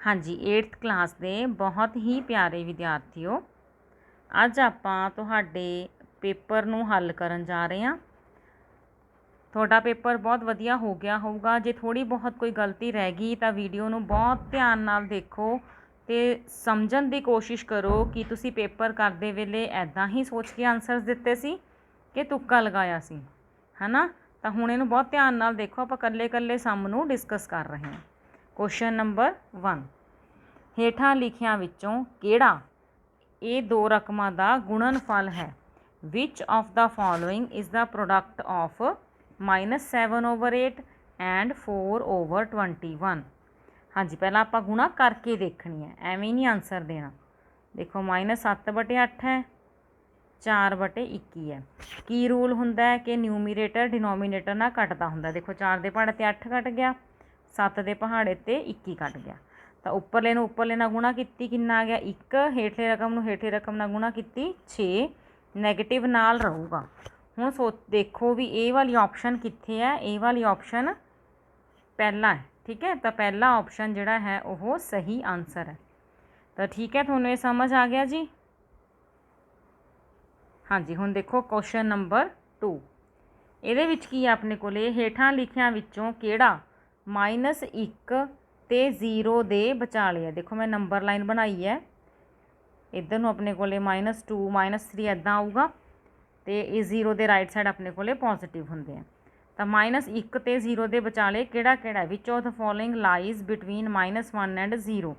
हाँ जी 8th class ਦੇ बहुत ही प्यारे विद्यार्थियों, ਅੱਜ ਆਪਾਂ ਤੁਹਾਡੇ ਪੇਪਰ ਨੂੰ ਹੱਲ ਕਰਨ ਜਾ ਰਹੇ ਹਾਂ। ਤੁਹਾਡਾ ਪੇਪਰ ਬਹੁਤ ਵਧੀਆ ਹੋ ਗਿਆ ਹੋਊਗਾ। ਜੇ ਥੋੜੀ ਬਹੁਤ ਕੋਈ ਗਲਤੀ ਰਹਿ ਗਈ ਤਾਂ ਵੀਡੀਓ ਨੂੰ ਬਹੁਤ ਧਿਆਨ ਨਾਲ ਦੇਖੋ ਤੇ ਸਮਝਣ ਦੀ ਕੋਸ਼ਿਸ਼ ਕਰੋ ਕਿ ਤੁਸੀਂ ਪੇਪਰ ਕਰਦੇ ਵੇਲੇ ਐਦਾਂ ਹੀ ਸੋਚ ਕੇ ਆਨਸਰਸ ਦਿੱਤੇ ਸੀ ਕਿ ਤੁੱਕਾ ਲਗਾਇਆ ਸੀ, ਹੈ ਨਾ। ਤਾਂ ਹੁਣ ਇਹਨੂੰ ਬਹੁਤ ਧਿਆਨ ਨਾਲ ਦੇਖੋ, ਆਪਾਂ ਕੱਲੇ ਸਮ ਨੂੰ ਡਿਸਕਸ ਕਰ ਰਹੇ ਹਾਂ। क्वेश्चन नंबर 1, ਹੇਠਾਂ ਲਿਖਿਆਂ ਵਿੱਚੋਂ ਕਿਹੜਾ ਇਹ ਦੋ ਰਕਮਾਂ ਦਾ ਗੁਣਨਫਲ ਹੈ। ਵਿਚ of the following is the product of -7/8 and 4/21। ਹਾਂਜੀ ਪਹਿਲਾਂ ਆਪਾਂ ਗੁਣਾ ਕਰਕੇ ਦੇਖਣੀ ਹੈ, ਐਵੇਂ ਨਹੀਂ ਆਨਸਰ ਦੇਣਾ। ਦੇਖੋ -7/8 ਹੈ, 4/21 ਹੈ। ਕੀ ਰੂਲ ਹੁੰਦਾ ਹੈ ਕਿ ਨਿਊਮੀਰੇਟਰ ਡਿਨੋਮੀਨੇਟਰ ਨਾਲ ਕੱਟਦਾ ਹੁੰਦਾ। ਦੇਖੋ 4 ਦੇ ਪਹਾੜੇ 'ਤੇ 8 ਕੱਟ ਗਿਆ, 7 ਦੇ ਪਹਾੜੇ 'ਤੇ 21 ਕੱਟ ਗਿਆ। ਤਾਂ ਉੱਪਰਲੇ ਨੂੰ ਉੱਪਰਲੇ ਨਾਲ ਗੁਣਾ ਕੀਤੀ, ਕਿੰਨਾ ਆ ਗਿਆ 1। ਹੇਠਲੇ ਰਕਮ ਨੂੰ ਹੇਠਲੇ ਰਕਮ ਨਾਲ ਗੁਣਾ ਕੀਤੀ 6, ਨੈਗੇਟਿਵ ਨਾਲ ਰਹੂਗਾ। ਹੁਣ ਦੇਖੋ ਵੀ ਇਹ ਵਾਲੀ ਆਪਸ਼ਨ ਕਿੱਥੇ ਹੈ। ਇਹ ਵਾਲੀ ਆਪਸ਼ਨ ਪਹਿਲਾ ਹੈ, ਠੀਕ ਹੈ। ਤਾਂ ਪਹਿਲਾ ਆਪਸ਼ਨ ਜਿਹੜਾ ਹੈ ਉਹ ਸਹੀ ਆਨਸਰ ਹੈ। ਤਾਂ ਠੀਕ ਹੈ, ਤੁਹਾਨੂੰ ਇਹ ਸਮਝ ਆ ਗਿਆ ਜੀ। ਹਾਂਜੀ ਹੁਣ ਦੇਖੋ ਕੁਐਸਚਨ ਨੰਬਰ 2, ਇਹਦੇ ਵਿੱਚ ਕੀ ਹੈ ਆਪਣੇ ਕੋਲੇ। ਹੇਠਾਂ ਲਿਖਿਆਂ ਵਿੱਚੋਂ ਕਿਹੜਾ -1 ਤੇ 0 ਦੇ ਵਿਚਾਲੇ ਹੈ। ਦੇਖੋ ਮੈਂ ਨੰਬਰ ਲਾਈਨ ਬਣਾਈ ਹੈ, ਇੱਧਰ ਨੂੰ ਆਪਣੇ ਕੋਲੇ -2 -3 ਇੱਦਾਂ ਆਊਗਾ ਤੇ ਇਹ 0 ਦੇ ਰਾਈਟ ਸਾਈਡ ਆਪਣੇ ਕੋਲੇ ਪੋਜ਼ੀਟਿਵ ਹੁੰਦੇ ਆ। ਤਾਂ -1 ਤੇ 0 ਦੇ ਵਿਚਾਲੇ ਕਿਹੜਾ ਕਿਹੜਾ, which of the following lies between -1 and 0।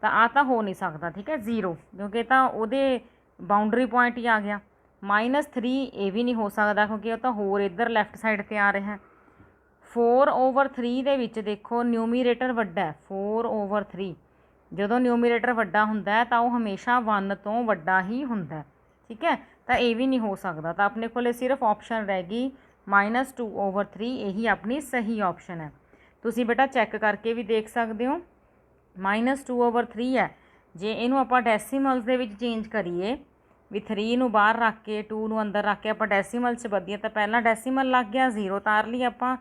ਤਾਂ ਆ ਤਾਂ ਹੋ ਨਹੀਂ ਸਕਦਾ, ਠੀਕ ਹੈ 0, ਕਿਉਂਕਿ ਤਾਂ ਉਹਦੇ ਬਾਉਂਡਰੀ ਪੁਆਇੰਟ ਹੀ ਆ ਗਿਆ। -3 ਇਹ ਵੀ ਨਹੀਂ ਹੋ ਸਕਦਾ ਕਿਉਂਕਿ ਉਹ ਤਾਂ ਹੋਰ ਇੱਧਰ ਲੈਫਟ ਸਾਈਡ 'ਤੇ ਆ ਰਿਹਾ। 4/3 ਦੇ ਵਿੱਚ ਦੇਖੋ ਨਿਊਮੀਰੇਟਰ ਵੱਡਾ, 4/3 ਜਦੋਂ ਨਿਊਮੀਰੇਟਰ ਵੱਡਾ ਹੁੰਦਾ ਤਾਂ ਉਹ ਹਮੇਸ਼ਾ 1 ਤੋਂ ਵੱਡਾ ਹੀ ਹੁੰਦਾ, ਠੀਕ ਹੈ। ਤਾਂ ਇਹ ਵੀ ਨਹੀਂ ਹੋ ਸਕਦਾ। ਤਾਂ ਆਪਣੇ ਕੋਲੇ ਸਿਰਫ ਆਪਸ਼ਨ ਰਹਿ ਗਈ -2/3, ਇਹੀ ਆਪਣੀ ਸਹੀ ਆਪਸ਼ਨ ਹੈ। ਤੁਸੀਂ ਬੇਟਾ ਚੈੱਕ ਕਰਕੇ ਵੀ ਦੇਖ ਸਕਦੇ ਹੋ। -2/3 ਹੈ, ਜੇ ਇਹਨੂੰ ਆਪਾਂ ਡੈਸੀਮਲਸ ਦੇ ਵਿੱਚ ਚੇਂਜ ਕਰੀਏ ਵੀ 3 ਨੂੰ ਬਾਹਰ ਰੱਖ ਕੇ 2 ਨੂੰ ਅੰਦਰ ਰੱਖ ਕੇ ਆਪਾਂ ਡੈਸੀਮਲ 'ਚ ਵਧੀਏ, ਤਾਂ ਪਹਿਲਾਂ ਡੈਸੀਮਲ ਲੱਗ ਗਿਆ 0 ਤਾਰ ਲਈ ਆਪਾਂ,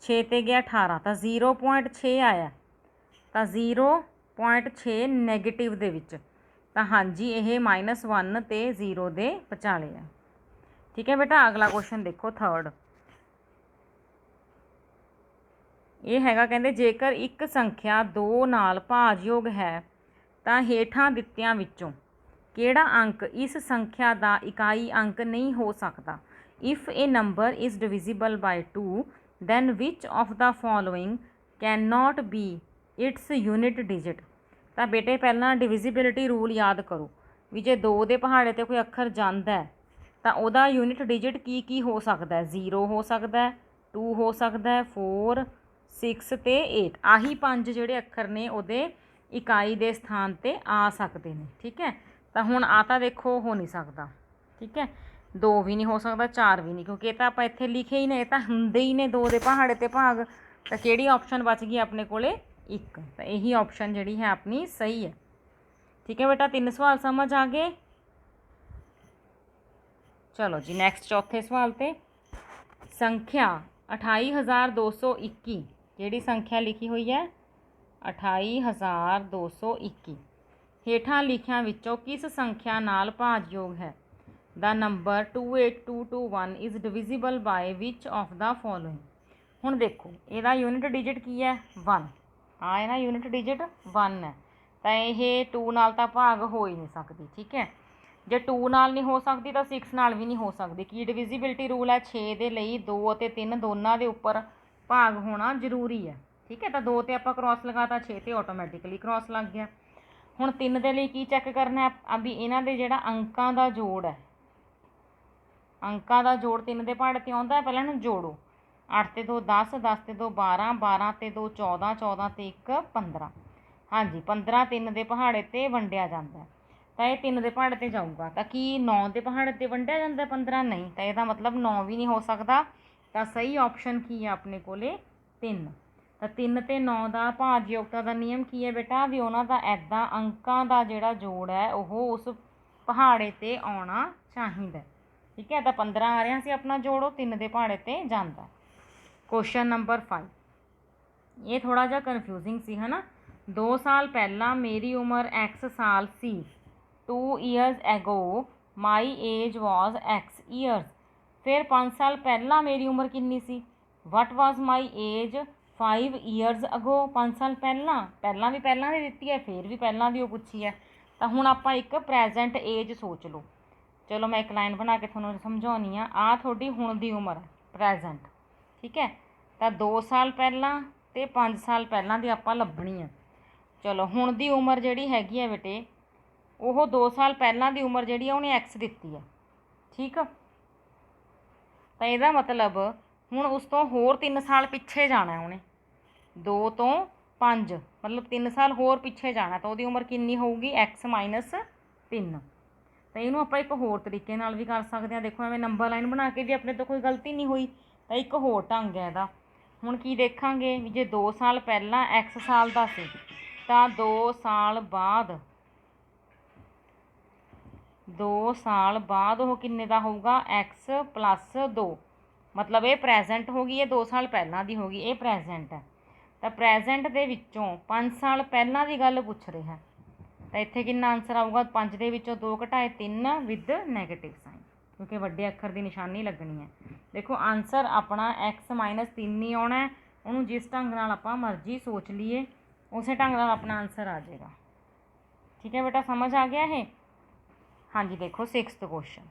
6 ਤੇ ਗਿਆ 18, ਤਾਂ 0.6 ਆਇਆ। ਤਾਂ 0.6 ਨੈਗੇਟਿਵ ਦੇ ਵਿੱਚ। ਤਾਂ ਹਾਂਜੀ ਇਹ -1 ਤੇ 0 ਦੇ ਵਿਚਾਲੇ ਹੈ, ਠੀਕ ਹੈ ਬੇਟਾ। ਅਗਲਾ ਕੁਐਸਚਨ ਦੇਖੋ 3rd, ਇਹ ਹੈਗਾ ਕਹਿੰਦੇ ਜੇਕਰ ਇੱਕ ਸੰਖਿਆ 2 ਨਾਲ ਭਾਜਯੋਗ ਹੈ ਤਾਂ ਹੇਠਾਂ ਦਿੱਤਿਆਂ ਵਿੱਚੋਂ ਕਿਹੜਾ ਅੰਕ ਇਸ ਸੰਖਿਆ ਦਾ ਇਕਾਈ ਅੰਕ ਨਹੀਂ ਹੋ ਸਕਦਾ। If a number is divisible by 2 then which of the following cannot be its unit digit। ਤਾਂ ਬੇਟੇ ਪਹਿਲਾਂ ਡਿਵਿਜ਼ੀਬਿਲਿਟੀ ਰੂਲ ਯਾਦ ਕਰੋ ਵੀ ਜੇ 2 ਦੇ ਪਹਾੜੇ 'ਤੇ ਕੋਈ ਅੱਖਰ ਜਾਂਦਾ ਹੈ ਤਾਂ ਉਹਦਾ ਯੂਨਿਟ ਡਿਜਿਟ ਕੀ ਹੋ ਸਕਦਾ। 0 ਹੋ ਸਕਦਾ, 2 ਹੋ ਸਕਦਾ, 4 6 ਤੇ 8। ਆਹੀ 5 ਜਿਹੜੇ ਅੱਖਰ ਨੇ ਉਹਦੇ ਇਕਾਈ ਦੇ ਸਥਾਨ 'ਤੇ ਆ ਸਕਦੇ ਨੇ, ਠੀਕ ਹੈ। ਤਾਂ ਹੁਣ ਆ ਤਾਂ ਦੇਖੋ ਹੋ ਨਹੀਂ ਸਕਦਾ, ਠੀਕ ਹੈ। 2 ਵੀ ਨਹੀਂ ਹੋ ਸਕਦਾ, 4 ਵੀ ਨਹੀਂ, ਕਿਉਂਕਿ ਇਹ ਤਾਂ ਆਪਾਂ ਇੱਥੇ ਲਿਖੇ ਹੀ ਨੇ, ਇਹ ਤਾਂ ਹੁੰਦੇ ਹੀ ਨੇ 2 ਦੇ ਪਹਾੜੇ 'ਤੇ ਭਾਗ। ਤਾਂ ਕਿਹੜੀ ਆਪਸ਼ਨ ਬਚ ਗਈ ਆਪਣੇ ਕੋਲੇ 1। ਤਾਂ ਇਹੀ ਆਪਸ਼ਨ ਜਿਹੜੀ ਹੈ ਆਪਣੀ ਸਹੀ ਹੈ, ਠੀਕ ਹੈ ਬੇਟਾ। 3 ਸਵਾਲ ਸਮਝ ਆ ਗਏ। ਚਲੋ ਜੀ ਨੈਕਸਟ ਚੌਥੇ ਸਵਾਲ 'ਤੇ। ਸੰਖਿਆ 28221, ਜਿਹੜੀ ਸੰਖਿਆ ਲਿਖੀ ਹੋਈ ਹੈ 28221, ਹੇਠਾਂ ਲਿਖਿਆਂ ਵਿੱਚੋਂ ਕਿਸ ਸੰਖਿਆ ਨਾਲ ਭਾਜਯੋਗ ਹੈ। The number 28221 is divisible by which of the following. ਹੁਣ ਦੇਖੋ ਇਹਦਾ ਯੂਨਿਟ ਡਿਜਿਟ ਕੀ ਹੈ 1। ਹਾਂ ਇਹਦਾ ਯੂਨਿਟ ਡਿਜਿਟ 1 ਹੈ, ਤਾਂ ਇਹ 2 ਨਾਲ ਤਾਂ ਭਾਗ ਹੋ ਹੀ ਨਹੀਂ ਸਕਦੀ, ਠੀਕ ਹੈ। ਜੇ 2 ਨਾਲ ਨਹੀਂ ਹੋ ਸਕਦੀ ਤਾਂ 6 ਨਾਲ ਵੀ ਨਹੀਂ ਹੋ ਸਕਦੀ। ਕੀ ਡਿਵਿਜ਼ੀਬਿਲਿਟੀ ਰੂਲ ਹੈ 6 ਦੇ ਲਈ 2 ਅਤੇ 3 ਦੋਨਾਂ ਦੇ ਉੱਪਰ ਭਾਗ ਹੋਣਾ ਜ਼ਰੂਰੀ ਹੈ, ਠੀਕ ਹੈ। ਤਾਂ 2 ਤੇ ਆਪਾਂ ਕ੍ਰੋਸ ਲਗਾਤਾ, 6 ਤੇ ਆਟੋਮੈਟਿਕਲੀ ਕ੍ਰੋਸ ਲੱਗ ਗਿਆ। ਹੁਣ 3 ਦੇ ਲਈ ਕੀ ਚੈੱਕ ਕਰਨਾ ਹੈ ਵੀ ਇਹਨਾਂ ਦੇ ਜਿਹੜਾ ਅੰਕਾਂ ਦਾ ਜੋੜ ਹੈ, ਅੰਕਾਂ ਦਾ ਜੋੜ 3 ਦੇ ਪਹਾੜੇ 'ਤੇ ਆਉਂਦਾ। ਪਹਿਲਾਂ ਇਹਨੂੰ ਜੋੜੋ, 8 ਤੇ 2 10, 10 ਤੇ 2 12, 12 ਤੇ 2 14, 14 ਤੇ 1 15। ਹਾਂਜੀ 15 3 ਦੇ ਪਹਾੜੇ 'ਤੇ ਵੰਡਿਆ ਜਾਂਦਾ, ਤਾਂ ਇਹ 3 ਦੇ ਪਹਾੜੇ 'ਤੇ ਜਾਊਗਾ। ਤਾਂ ਕੀ 9 ਦੇ ਪਹਾੜੇ 'ਤੇ ਵੰਡਿਆ ਜਾਂਦਾ 15? ਨਹੀਂ, ਤਾਂ ਇਹਦਾ ਮਤਲਬ 9 ਵੀ ਨਹੀਂ ਹੋ ਸਕਦਾ। ਤਾਂ ਸਹੀ ਆਪਸ਼ਨ ਕੀ ਹੈ ਆਪਣੇ ਕੋਲੇ 3। ਤਾਂ 3 ਤੇ 9 ਦਾ ਭਾਜਯੋਗਤਾ ਦਾ ਨਿਯਮ ਕੀ ਹੈ ਬੇਟਾ ਵੀ ਉਹਨਾਂ ਦਾ ਇੱਦਾਂ ਅੰਕਾਂ ਦਾ ਜਿਹੜਾ ਜੋੜ ਹੈ ਉਹ ਉਸ ਪਹਾੜੇ 'ਤੇ ਆਉਣਾ ਚਾਹੀਦਾ, ਠੀਕ ਹੈ। ਤਾਂ 15 ਆ ਰਿਹਾ ਸੀ ਆਪਣਾ ਜੋੜੋ 3 ਦੇ ਪਹਾੜੇ 'ਤੇ ਜਾਂਦਾ। ਕੁਐਸਚਨ ਨੰਬਰ 5, ਇਹ ਥੋੜ੍ਹਾ ਜਿਹਾ ਕਨਫਿਊਜ਼ਿੰਗ ਸੀ, ਹੈ ਨਾ। 2 ਸਾਲ ਪਹਿਲਾਂ ਮੇਰੀ ਉਮਰ x ਸਾਲ ਸੀ। 2 years ago my age was x years। ਫਿਰ 5 ਸਾਲ ਪਹਿਲਾਂ ਮੇਰੀ ਉਮਰ ਕਿੰਨੀ ਸੀ? what was my age 5 years ago। 5 ਸਾਲ ਪਹਿਲਾਂ ਵੀ ਪਹਿਲਾਂ ਦੀ ਦਿੱਤੀ ਹੈ, ਫਿਰ ਵੀ ਪਹਿਲਾਂ ਦੀ ਉਹ ਪੁੱਛੀ ਹੈ। ਤਾਂ ਹੁਣ ਆਪਾਂ ਇੱਕ ਪ੍ਰੈਜੈਂਟ ਏਜ ਸੋਚ ਲਓ। ਚਲੋ ਮੈਂ ਇੱਕ ਲਾਈਨ ਬਣਾ ਕੇ ਤੁਹਾਨੂੰ ਸਮਝਾਉਣੀ ਆ ਤੁਹਾਡੀ ਹੁਣ ਦੀ ਉਮਰ ਹੈ ਪ੍ਰੈਜੈਂਟ, ਠੀਕ ਹੈ। ਤਾਂ 2 ਸਾਲ ਪਹਿਲਾਂ ਅਤੇ 5 ਸਾਲ ਪਹਿਲਾਂ ਦੀ ਆਪਾਂ ਲੱਭਣੀ ਆ। ਚਲੋ ਹੁਣ ਦੀ ਉਮਰ ਜਿਹੜੀ ਹੈਗੀ ਹੈ ਬੇਟੇ, ਉਹ 2 ਸਾਲ ਪਹਿਲਾਂ ਦੀ ਉਮਰ ਜਿਹੜੀ ਆ ਉਹਨੇ ਐਕਸ ਦਿੱਤੀ ਹੈ, ਠੀਕ ਆ। ਤਾਂ ਇਹਦਾ ਮਤਲਬ ਹੁਣ ਉਸ ਤੋਂ ਹੋਰ 3 ਸਾਲ ਪਿੱਛੇ ਜਾਣਾ ਉਹਨੇ, 2 ਤੋਂ 5 ਮਤਲਬ 3 ਸਾਲ ਹੋਰ ਪਿੱਛੇ ਜਾਣਾ। ਤਾਂ ਉਹਦੀ ਉਮਰ ਕਿੰਨੀ ਹੋਊਗੀ? x minus 3। ਤਾਂ ਇਹਨੂੰ ਆਪਾਂ ਇੱਕ ਹੋਰ ਤਰੀਕੇ ਨਾਲ ਵੀ ਕਰ ਸਕਦੇ ਹਾਂ। ਦੇਖੋ ਐਵੇਂ ਨੰਬਰ ਲਾਈਨ ਬਣਾ ਕੇ ਵੀ ਆਪਣੇ ਤੋਂ ਕੋਈ ਗਲਤੀ ਨਹੀਂ ਹੋਈ। ਤਾਂ ਇੱਕ ਹੋਰ ਢੰਗ ਹੈ ਇਹਦਾ। ਹੁਣ ਕੀ ਦੇਖਾਂਗੇ ਵੀ ਜੇ 2 ਸਾਲ ਪਹਿਲਾਂ x ਸਾਲ ਦਾ ਸੀ ਤਾਂ 2 ਸਾਲ ਬਾਅਦ ਉਹ ਕਿੰਨੇ ਦਾ ਹੋਊਗਾ? x plus 2। ਮਤਲਬ ਇਹ ਪ੍ਰੈਜੈਂਟ ਹੋ ਗਈ, ਇਹ 2 ਸਾਲ ਪਹਿਲਾਂ ਦੀ ਹੋ ਗਈ, ਇਹ ਪ੍ਰੈਜੈਂਟ ਹੈ। ਤਾਂ ਪ੍ਰੈਜੈਂਟ ਦੇ ਵਿੱਚੋਂ 5 ਸਾਲ ਪਹਿਲਾਂ ਦੀ ਗੱਲ ਪੁੱਛ ਰਿਹਾ। ਤਾਂ ਇੱਥੇ ਕਿੰਨਾ ਆਨਸਰ ਆਊਗਾ? 5 ਦੇ ਵਿੱਚੋਂ 2 ਘਟਾਏ 3 ਵਿਦ ਨੈਗੇਟਿਵ ਸਾਈਨ, ਕਿਉਂਕਿ ਵੱਡੇ ਅੱਖਰ ਦੀ ਨਿਸ਼ਾਨੀ ਲੱਗਣੀ ਹੈ। ਦੇਖੋ ਆਨਸਰ ਆਪਣਾ x ਮਾਈਨਸ 3 ਹੀ ਆਉਣਾ ਹੈ। ਉਹਨੂੰ ਜਿਸ ਢੰਗ ਨਾਲ ਆਪਾਂ ਮਰਜ਼ੀ ਸੋਚ ਲਈਏ ਉਸੇ ਢੰਗ ਨਾਲ ਆਪਣਾ ਆਨਸਰ ਆ ਜਾਏਗਾ। ਠੀਕ ਹੈ ਬੇਟਾ, ਸਮਝ ਆ ਗਿਆ ਇਹ? ਹਾਂਜੀ ਦੇਖੋ 6th ਕੁਐਸਚਨ।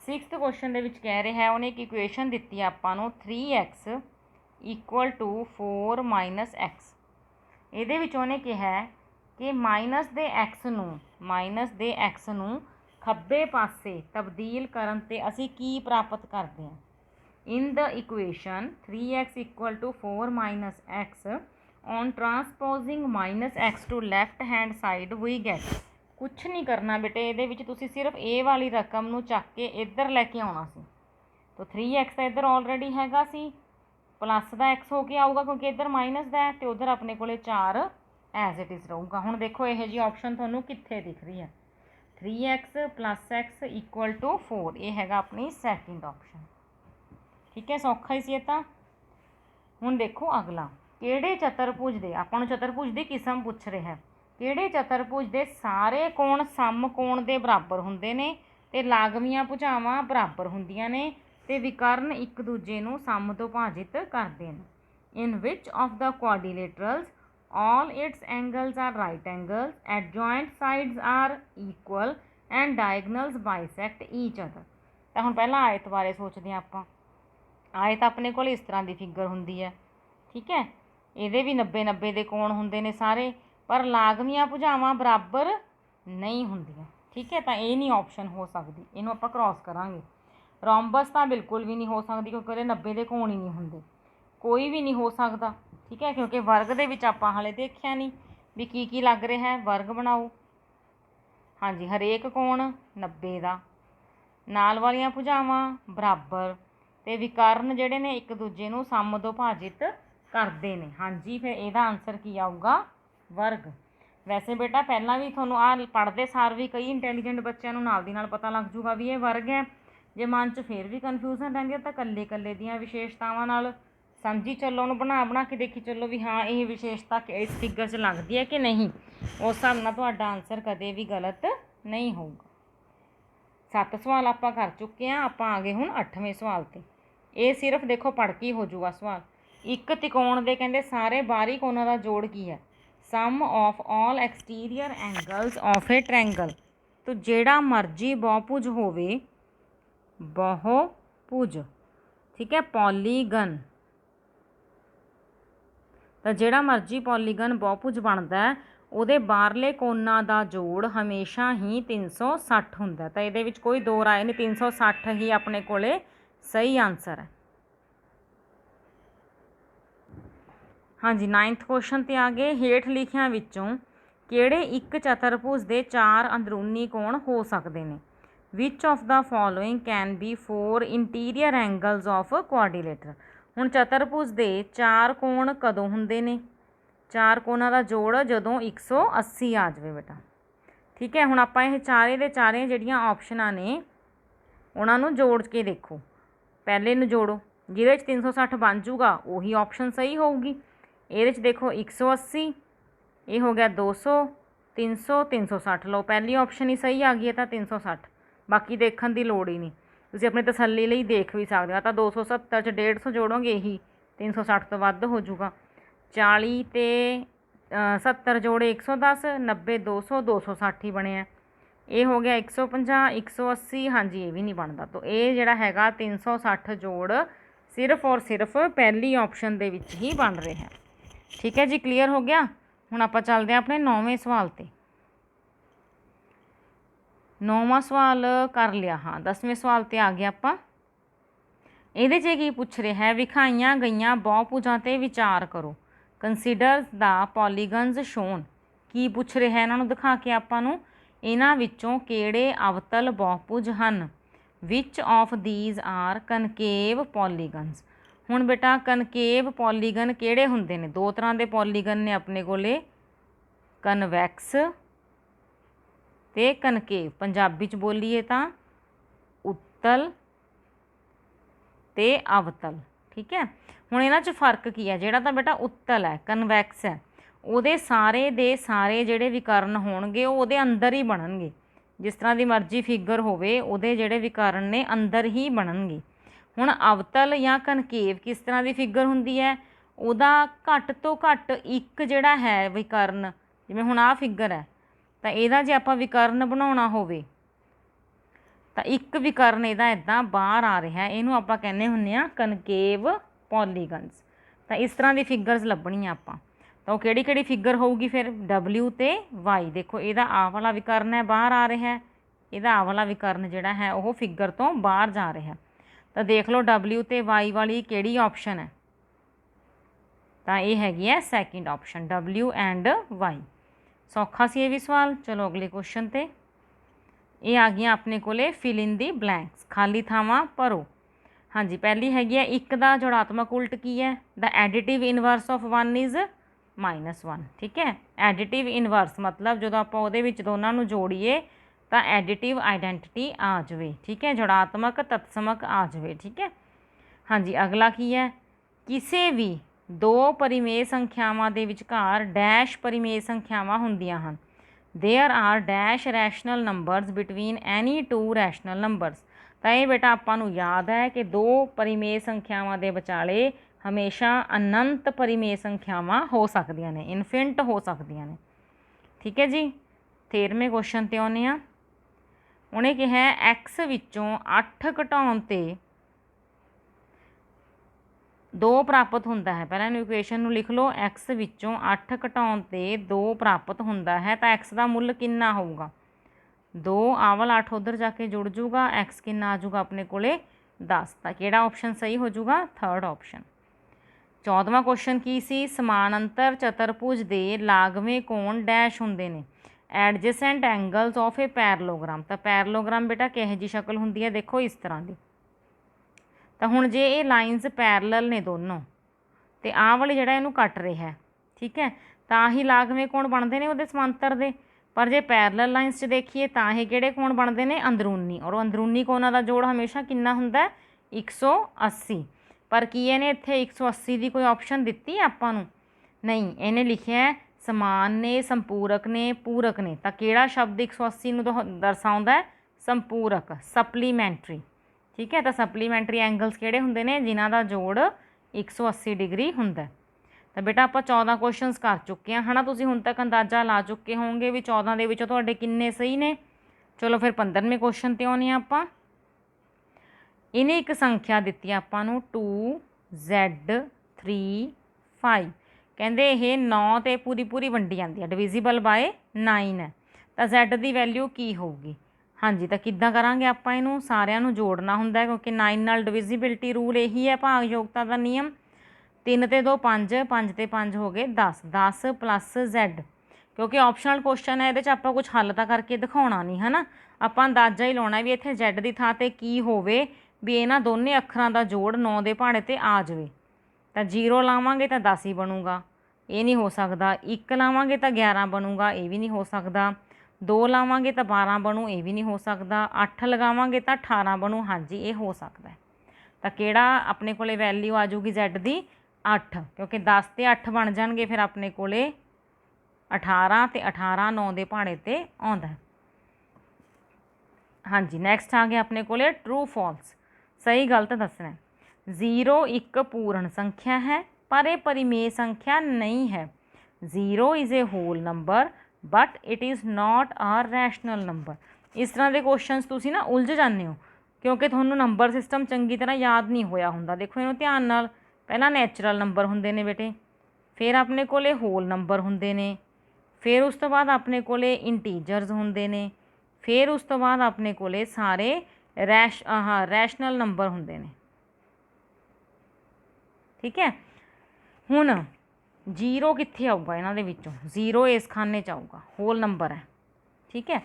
6th ਕੁਐਸਚਨ ਦੇ ਵਿੱਚ ਕਹਿ ਰਿਹਾ ਉਹਨੇ ਇੱਕ ਇਕੁਏਸ਼ਨ ਦਿੱਤੀ ਆਪਾਂ ਨੂੰ 3x equal to 4 minus x। ਇਹਦੇ ਵਿੱਚ ਉਹਨੇ ਕਿਹਾ ਕਿ ਮਾਈਨਸ ਦੇ x ਨੂੰ ਖੱਬੇ ਪਾਸੇ ਤਬਦੀਲ ਕਰਨ 'ਤੇ ਅਸੀਂ ਕੀ ਪ੍ਰਾਪਤ ਕਰਦੇ ਹਾਂ? In the equation 3x equal to 4 minus x on transposing minus x to left hand side we get. ਕੁਛ ਨਹੀਂ ਕਰਨਾ ਬੇਟੇ, ਇਹਦੇ ਵਿੱਚ ਤੁਸੀਂ ਸਿਰਫ ਇਹ ਵਾਲੀ ਰਕਮ ਨੂੰ ਚੱਕ ਕੇ ਇੱਧਰ ਲੈ ਕੇ ਆਉਣਾ ਸੀ। ਤਾਂ 3x ਤਾਂ ਇੱਧਰ ਆਲਰੇਡੀ ਹੈਗਾ ਸੀ, ਪਲੱਸ ਦਾ x ਹੋ ਕੇ ਆਊਗਾ ਕਿਉਂਕਿ ਇੱਧਰ ਮਾਈਨਸ ਦਾ ਹੈ, ਅਤੇ ਉੱਧਰ ਆਪਣੇ ਕੋਲੇ 4 ਐਜ਼ ਇਟ ਇਜ਼ ਰਹੂਗਾ। ਹੁਣ ਦੇਖੋ ਇਹੋ ਜਿਹੀ ਆਪਸ਼ਨ ਤੁਹਾਨੂੰ ਕਿੱਥੇ ਦਿਖ ਰਹੀ ਹੈ? 3x plus x equal to 4, ਇਹ ਹੈਗਾ ਆਪਣੀ ਸੈਕਿੰਡ ਆਪਸ਼ਨ। ਠੀਕ ਹੈ, ਸੌਖਾ ਹੀ ਸੀ ਇਹ ਤਾਂ। ਹੁਣ ਦੇਖੋ ਅਗਲਾ, ਕਿਹੜੇ ਚਤੁਰਭੁਜ ਦੇ, ਆਪਾਂ ਨੂੰ ਚਤੁਰਭੁਜ ਦੀ ਕਿਸਮ ਪੁੱਛ ਰਿਹਾ, ਕਿਹੜੇ ਚਤੁਰਭੁਜ ਦੇ ਸਾਰੇ ਕੋਣ ਸਮਕੋਣ ਦੇ ਬਰਾਬਰ ਹੁੰਦੇ ਨੇ ਅਤੇ ਲਾਗਮੀਆਂ ਭੁਜਾਵਾਂ ਬਰਾਬਰ ਹੁੰਦੀਆਂ ਨੇ ਅਤੇ ਵਿਕਰਨ ਇੱਕ ਦੂਜੇ ਨੂੰ ਸਮ ਤੋਂ ਭਾਜਿਤ ਕਰਦੇ ਨੇ। In which of the quadrilaterals all its angles are right angles, adjoint sides are equal and diagonals bisect each other। ਤਾਂ ਹੁਣ ਪਹਿਲਾਂ ਆਇਤ ਬਾਰੇ ਸੋਚਦੇ ਹਾਂ ਆਪਾਂ। ਆਇਤ ਆਪਣੇ ਕੋਲ ਇਸ ਤਰ੍ਹਾਂ ਦੀ ਫਿਗਰ ਹੁੰਦੀ ਹੈ, ਠੀਕ ਹੈ। ਇਹਦੇ ਵੀ 90-90 ਦੇ ਕੋਣ ਹੁੰਦੇ ਨੇ ਸਾਰੇ, ਪਰ ਲਾਗਮੀਆਂ ਭੁਜਾਵਾਂ ਬਰਾਬਰ ਨਹੀਂ ਹੁੰਦੀਆਂ, ਠੀਕ ਹੈ। ਤਾਂ ਇਹ ਨਹੀਂ ਆਪਸ਼ਨ ਹੋ ਸਕਦੀ, ਇਹਨੂੰ ਆਪਾਂ ਕ੍ਰੋਸ ਕਰਾਂਗੇ। ਰੋਮਬਸ ਤਾਂ ਬਿਲਕੁਲ ਵੀ ਨਹੀਂ ਹੋ ਸਕਦੀ ਕਿਉਂਕਿ ਉਹਦੇ 90 ਦੇ ਕੋਣ ਹੀ ਨਹੀਂ ਹੁੰਦੇ, ਕੋਈ ਵੀ ਨਹੀਂ ਹੋ ਸਕਦਾ, ਠੀਕ ਹੈ। ਕਿਉਂਕਿ ਵਰਗ ਦੇ ਵਿੱਚ ਆਪਾਂ ਹਾਲੇ ਦੇਖਿਆ ਨਹੀਂ ਵੀ ਕੀ ਲੱਗ ਰਿਹਾ ਹੈ। ਵਰਗ ਬਣਾਓ, ਹਾਂਜੀ, ਹਰੇਕ ਕੋਣ 90 ਦਾ, ਨਾਲ ਵਾਲੀਆਂ ਭੁਜਾਵਾਂ ਬਰਾਬਰ, ਅਤੇ ਵਿਕਰਨ ਜਿਹੜੇ ਨੇ ਇੱਕ ਦੂਜੇ ਨੂੰ ਸਮ ਤੋਂ ਭਾਜਿਤ ਕਰਦੇ ਨੇ। ਹਾਂਜੀ, ਫਿਰ ਇਹਦਾ ਆਨਸਰ ਕੀ ਆਊਗਾ? ਵਰਗ। ਵੈਸੇ ਬੇਟਾ ਪਹਿਲਾਂ ਵੀ ਤੁਹਾਨੂੰ ਪੜ੍ਹਦੇ ਸਾਰ ਵੀ ਕਈ ਇੰਟੈਲੀਜੈਂਟ ਬੱਚਿਆਂ ਨੂੰ ਨਾਲ ਦੀ ਨਾਲ ਪਤਾ ਲੱਗ ਜੂਗਾ ਵੀ ਇਹ ਵਰਗ ਹੈ। ਜੇ ਮਨ 'ਚ ਫਿਰ ਵੀ ਕਨਫਿਊਜ਼ਨ ਰਹਿੰਦੀ ਹੈ ਤਾਂ ਇਕੱਲੇ ਦੀਆਂ ਵਿਸ਼ੇਸ਼ਤਾਵਾਂ ਨਾਲ ਸਮਝੀ ਚੱਲੋ, ਉਹਨੂੰ ਬਣਾ ਕੇ ਦੇਖੀ ਚੱਲੋ ਵੀ ਹਾਂ ਇਹ ਵਿਸ਼ੇਸ਼ਤਾ ਇਸ ਫਿਗਰ 'ਚ ਲੱਗਦੀ ਹੈ ਕਿ ਨਹੀਂ। ਉਸ ਹਿਸਾਬ ਨਾਲ ਤੁਹਾਡਾ ਆਨਸਰ ਕਦੇ ਵੀ ਗਲਤ ਨਹੀਂ ਹੋਊਗਾ। 7 ਸਵਾਲ ਆਪਾਂ ਕਰ ਚੁੱਕੇ ਹਾਂ, ਆਪਾਂ ਆ ਗਏ ਹੁਣ 8ਵੇਂ ਸਵਾਲ 'ਤੇ। ਇਹ ਸਿਰਫ ਦੇਖੋ ਪੜ੍ਹ ਕੇ ਹੋ ਜਾਊਗਾ ਸਵਾਲ। ਇੱਕ ਤਿਕੋਣ ਦੇ ਕਹਿੰਦੇ ਸਾਰੇ ਬਾਹਰੀ ਕੋਣਾਂ ਦਾ ਜੋੜ ਕੀ ਹੈ? Sum of all exterior angles of a triangle. ਤੋ ਜਿਹੜਾ ਮਰਜ਼ੀ ਬਹੁਭੁਜ ਹੋਵੇ, ਠੀਕ ਹੈ, ਪੋਲੀਗਨ। ਤਾਂ ਜਿਹੜਾ ਮਰਜ਼ੀ ਪੋਲੀਗਨ ਬਹੁਭੁਜ ਬਣਦਾ ਉਹਦੇ ਬਾਹਰਲੇ ਕੋਣਾਂ ਦਾ ਜੋੜ ਹਮੇਸ਼ਾ ਹੀ 360 ਹੁੰਦਾ। ਤਾਂ ਇਹਦੇ ਵਿੱਚ ਕੋਈ ਦੋ ਰਾਏ ਨਹੀਂ, 360 ਹੀ ਆਪਣੇ ਕੋਲੇ ਸਹੀ ਆਨਸਰ ਹੈ। ਹਾਂਜੀ 9th ਕੁਐਸਚਨ 'ਤੇ ਆ ਗਏ। ਹੇਠ ਲਿਖਿਆਂ ਵਿੱਚੋਂ ਕਿਹੜੇ ਇੱਕ ਚਤੁਰਭੁਜ ਦੇ 4 ਅੰਦਰੂਨੀ ਕੋਣ ਹੋ ਸਕਦੇ ਨੇ? Which of the following can be 4 interior angles of quadrilateral. ਹੁਣ ਚਤੁਰਭੁਜ ਦੇ 4 ਕੋਣ ਕਦੋਂ ਹੁੰਦੇ ਨੇ? 4 ਕੋਣਾਂ ਦਾ ਜੋੜ ਜਦੋਂ 180 ਆ ਜਾਵੇ ਬੇਟਾ, ਠੀਕ ਹੈ। ਹੁਣ ਆਪਾਂ ਇਹ ਚਾਰੇ ਦੇ ਚਾਰੇ ਜਿਹੜੀਆਂ ਆਪਸ਼ਨਾਂ ਨੇ ਉਹਨਾਂ ਨੂੰ ਜੋੜ ਕੇ ਦੇਖੋ। ਪਹਿਲੇ ਨੂੰ ਜੋੜੋ, ਜਿਹਦੇ 'ਚ 360 ਬਣ ਜੂਗਾ ਉਹੀ ਆਪਸ਼ਨ ਸਹੀ ਹੋਊਗੀ। ਇਹਦੇ 'ਚ ਦੇਖੋ 180 ये हो गया 200 300 360। लो पहली ऑप्शन ही सही आ गई है, तो 360। बाकी देखने की लोड़ ही नहीं, तुम अपनी तसल्ली लिए देख भी सकते हो। तो 270 च 150 जोड़ोगे यही 360 तो वध हो जूगा। 40 तो 70 जोड़े 110, 90 200 260 ही बने। ये हो गया 150 180। हाँ जी, ये भी नहीं बनता। तो ये जोड़ा है 360 जोड़ सिर्फ और सिर्फ पहली ऑप्शन के विच ही बन रहे हैं। ठीक है जी, क्लीयर हो गया। हुण आपां चलदे हां अपने 9वें सवाल ते। 9वां सवाल कर लिया। हाँ, 10वें सवाल ते आ गए आपां। ਇਹਦੇ 'ਚ ਕੀ ਪੁੱਛ ਰਿਹਾ ਹੈ, ਵਿਖਾਈਆਂ ਗਈਆਂ ਬਹੁਭੁਜਾਂ ਤੇ ਵਿਚਾਰ ਕਰੋ। ਕੰਸੀਡਰ ਦਾ ਪੋਲੀਗਨਸ ਸ਼ੋਨ। ਕੀ ਪੁੱਛ ਰਿਹਾ ਇਹਨਾਂ ਨੂੰ ਦਿਖਾ ਕੇ ਆਪਾਂ ਨੂੰ, ਇਹਨਾਂ ਵਿੱਚੋਂ ਕਿਹੜੇ ਅਵਤਲ ਬਹੁਭੁਜ ਹਨ। Which of these are concave polygons. ਹੁਣ ਬੇਟਾ ਕਨਕੇਵ ਪੋਲੀਗਨ ਕਿਹੜੇ ਹੁੰਦੇ ਨੇ? ਦੋ ਤਰ੍ਹਾਂ ਦੇ ਪੋਲੀਗਨ ਨੇ ਆਪਣੇ ਕੋਲੇ, ਕਨਵੈਕਸ ਤੇ ਕਨਕੇਵ। ਪੰਜਾਬੀ 'ਚ ਬੋਲੀਏ ਤਾਂ ਉੱਤਲ ਤੇ ਅਵਤਲ। ठीक है, ਹੁਣ ਇਹਨਾਂ 'ਚ ਫਰਕ ਕੀ ਹੈ? ਜਿਹੜਾ ਤਾਂ ਬੇਟਾ ਉੱਤਲ ਹੈ, ਕਨਵੈਕਸ ਹੈ, ਉਹਦੇ ਸਾਰੇ ਦੇ ਸਾਰੇ ਜਿਹੜੇ ਵਿਕਰਨ ਹੋਣਗੇ ਉਹ ਉਹਦੇ ਅੰਦਰ ਹੀ ਬਣਨਗੇ। ਜਿਸ ਤਰ੍ਹਾਂ ਦੀ ਮਰਜ਼ੀ ਫਿਗਰ ਹੋਵੇ, ਉਹਦੇ ਜਿਹੜੇ ਵਿਕਰਨ ਨੇ ਅੰਦਰ ਹੀ ਬਣਨਗੇ। ਹੁਣ ਅਵਤਲ ਜਾਂ ਕਨਕੇਵ ਕਿਸ ਤਰ੍ਹਾਂ ਦੀ ਫਿਗਰ ਹੁੰਦੀ ਹੈ? ਉਹਦਾ ਘੱਟ ਤੋਂ ਘੱਟ ਇੱਕ ਜਿਹੜਾ ਹੈ ਵਿਕਰਨ, ਜਿਵੇਂ ਹੁਣ ਆਹ ਫਿਗਰ ਹੈ, ਤਾਂ ਇਹਦਾ ਜੇ ਆਪਾਂ ਵਿਕਰਨ ਬਣਾਉਣਾ ਹੋਵੇ ਤਾਂ ਇੱਕ ਵਿਕਰਨ ਇਹਦਾ ਇੱਦਾਂ ਬਾਹਰ ਆ ਰਿਹਾ, ਇਹਨੂੰ ਆਪਾਂ ਕਹਿੰਦੇ ਹੁੰਦੇ ਹਾਂ ਕਨਕੇਵ ਪੋਲੀਗਨਸ। ਤਾਂ ਇਸ ਤਰ੍ਹਾਂ ਦੀ ਫਿਗਰਸ ਲੱਭਣੀਆਂ ਆਪਾਂ। ਤਾਂ ਉਹ ਕਿਹੜੀ ਕਿਹੜੀ ਫਿਗਰ ਹੋਊਗੀ ਫਿਰ? W ਤੇ Y। ਦੇਖੋ ਇਹਦਾ ਆਹ ਵਾਲਾ ਵਿਕਰਨ ਹੈ ਬਾਹਰ ਆ ਰਿਹਾ, ਇਹਦਾ ਆਹ ਵਾਲਾ ਵਿਕਰਨ ਜਿਹੜਾ ਹੈ ਉਹ ਫਿਗਰ ਤੋਂ ਬਾਹਰ ਜਾ ਰਿਹਾ। ਤਾਂ ਦੇਖ ਲਓ W ਤੇ Y ਵਾਲੀ ਕਿਹੜੀ ਆਪਸ਼ਨ ਹੈ? ਤਾਂ ਇਹ ਹੈਗੀ ਹੈ second option, W and Y। ਸੌਖਾ ਸੀ ਇਹ ਵੀ ਸਵਾਲ। ਚਲੋ ਅਗਲੇ ਕੁਐਸਚਨ ਤੇ। ਇਹ ਆ ਗਈਆਂ ਆਪਣੇ ਕੋਲੇ ਫਿਲ ਇਨ ਦੀ ਬਲੈਂਕਸ, ਖਾਲੀ ਥਾਵਾਂ ਭਰੋ। ਹਾਂਜੀ, ਪਹਿਲੀ ਹੈਗੀ ਹੈ ਇੱਕ ਦਾ ਜੁੜਾਤਮਕ ਉਲਟ ਕੀ ਹੈ? ਦ ਐਡੀਟਿਵ ਇਨਵਰਸ ਆਫ 1 ਇਜ਼ -1। ਠੀਕ ਹੈ, ਐਡੀਟਿਵ ਇਨਵਰਸ ਮਤਲਬ ਜਦੋਂ ਆਪਾਂ ਉਹਦੇ ਵਿੱਚ ਦੋਨਾਂ ਨੂੰ ਜੋੜੀਏ ਤਾਂ ਐਡੀਟਿਵ ਆਈਡੈਂਟਿਟੀ ਆ ਜਾਵੇ। ਠੀਕ ਹੈ, ਜੁੜਾਤਮਕ ਤਤਸਮਕ ਆ ਜਾਵੇ। ਠੀਕ ਹੈ, ਹਾਂਜੀ। ਅਗਲਾ ਕੀ ਹੈ? ਕਿਸੇ ਵੀ ਦੋ ਪਰਿਮੇਯ ਸੰਖਿਆਵਾਂ ਦੇ ਵਿਚਕਾਰ ਡੈਸ਼ ਪਰਿਮੇਯ ਸੰਖਿਆਵਾਂ ਹੁੰਦੀਆਂ ਹਨ। There are dash rational numbers between any two rational numbers. तो ये बेटा आपां नूं याद है कि दो परिमेय संख्यावां दे विचाले हमेशा अनंत परिमेय संख्यावां हो सकदियां ने, इनफिनिट हो सकदियां ने। ठीक है जी, 13वें क्वेश्चन ते आउने आ। उन्हें कहा एक्स विचों 8 घटाउण ते 2 प्राप्त होंदा है। पहले इक्वेशन नूं लिख लो, एक्स विचों 8 घटाउण ते 2 प्राप्त होंदा है, तो एक्स का मुल कितना होगा? 2। आह वाला 8 उधर जाके जुड़ जूगा, एक्स कितना आ जूगा अपने कोले 10। तो किहड़ा ऑप्शन सही हो जूगा? Third option. 14वां क्वेश्चन की सी? समानांतर चतुर्भुज दे लागवें कोण डैश हुंदे ने। Adjacent angles of A parallelogram. तो पैरलोग्राम बेटा किहो जी शक्ल हुंदी है? देखो इस तरह की। तो हुण जे ये लाइनस पैरलल ने दोनों, तो आह वाली जिहड़ा इहनूं कट रहा है, ठीक है, तो आही लागवें कोण बनते हैं उहदे समांतर दे। पर जे पैरलल लाइनस च देखिए तो ये किहड़े कोण बनते हैं? अंदरूनी। और अंदरूनी कोणां दा जोड़ हमेशा कितना हुंदा है? 180। पर की इहने इत्थे 180 की कोई ऑप्शन दित्ती है आपां नूं? नहीं, इहने लिखिआ है समान ने, संपूरक ने, पूरक ने। तो किहड़ा शब्द 180 नूं दर्शाउंदा है? संपूरक, सप्लीमेंटरी। ठीक है, तो सप्लीमेंटरी एंगल्स किहड़े हुंदे ने? जिन्हां दा जोड़ 180 डिग्री हुंदा है। तो बेटा आप 14 क्वेश्चनस कर चुके हैं है ना। तुसीं हुण तक अंदाज़ा ला चुके होंगे भी 14 दे विचों तुहाडे किन्ने सही ने। चलो फिर 15वें क्वेश्चन ते आउने आपां। इन्हें एक संख्या दित्ती आपां नूं 2Z35। कहंदे ये 9 ते पूरी पूरी वंडी जाती है, डिविजिबल बाय 9 है। तो Z की वैल्यू की होगी? हाँ जी, तो किद्दां करांगे आपां इहनूं? सारिਆਂ ਨੂੰ जोड़ना हुंदा है, क्योंकि 9 नाल डिविजिबिलिटी रूल यही है, भाग योगता का नियम। 3 ते 2 5, 5 ते 5 हो गए 10, 10 प्लस Z। क्योंकि ऑप्शनल क्वेश्चन है, ये आपां कुछ हल तां करके दिखाउणा नहीं है ना, आपां अंदाजा ही लाउणा भी इत्थे Z की थां ते की होवे भी इन्हां दोने अखरां दा जोड़ 9 दे भाड़े ते आ जावे। तो 0 लावांगे तो 10 ही बनूगा, ये नहीं हो सकता। 1 लावांगे तो 11 बनूगा, ये भी नहीं हो सकता। 2 लावांगे तो 12 बनू, ये भी नहीं हो सकता। 8 लगावांगे तो 18 बनू, हाँ जी ये हो सकता है। तो किहड़ा अपने कोले वैल्यू आ जूगी Z की? 8, क्योंकि 10 ते 8 बन जाएंगे फिर अपने कोले 18 ਤੇ 18 9 ਦੇ ਪਹਾੜੇ ਤੇ ਆਉਂਦਾ। हाँ जी नैक्सट आ गया अपने को ट्रू फॉल्स, सही गलत दसना। 0 एक पूर्ण संख्या है पर यह परिमेय संख्या नहीं है। 0 is a whole number but it is not a rational number. इस तरह के क्वेश्चन तुसी ना उलझ जाते हो क्योंकि थोनों नंबर सिस्टम चंगी तरह याद नहीं होया हुंदा। देखो इन्हों ध्यान नाल, पहला नैचुरल नंबर हुंदे ने बेटे, फिर अपने कोले होल नंबर हुंदे ने, फिर उस तो बाद अपने कोले इंटीजर्स हुंदे ने, फिर उस तो बाद अपने कोले सारे रैशनल नंबर हुंदे ने। ठीक है, हुण 0 कित्थे आऊगा इन्हां दे विचों? 0 इस खाने च आऊगा, होल नंबर है। ठीक है,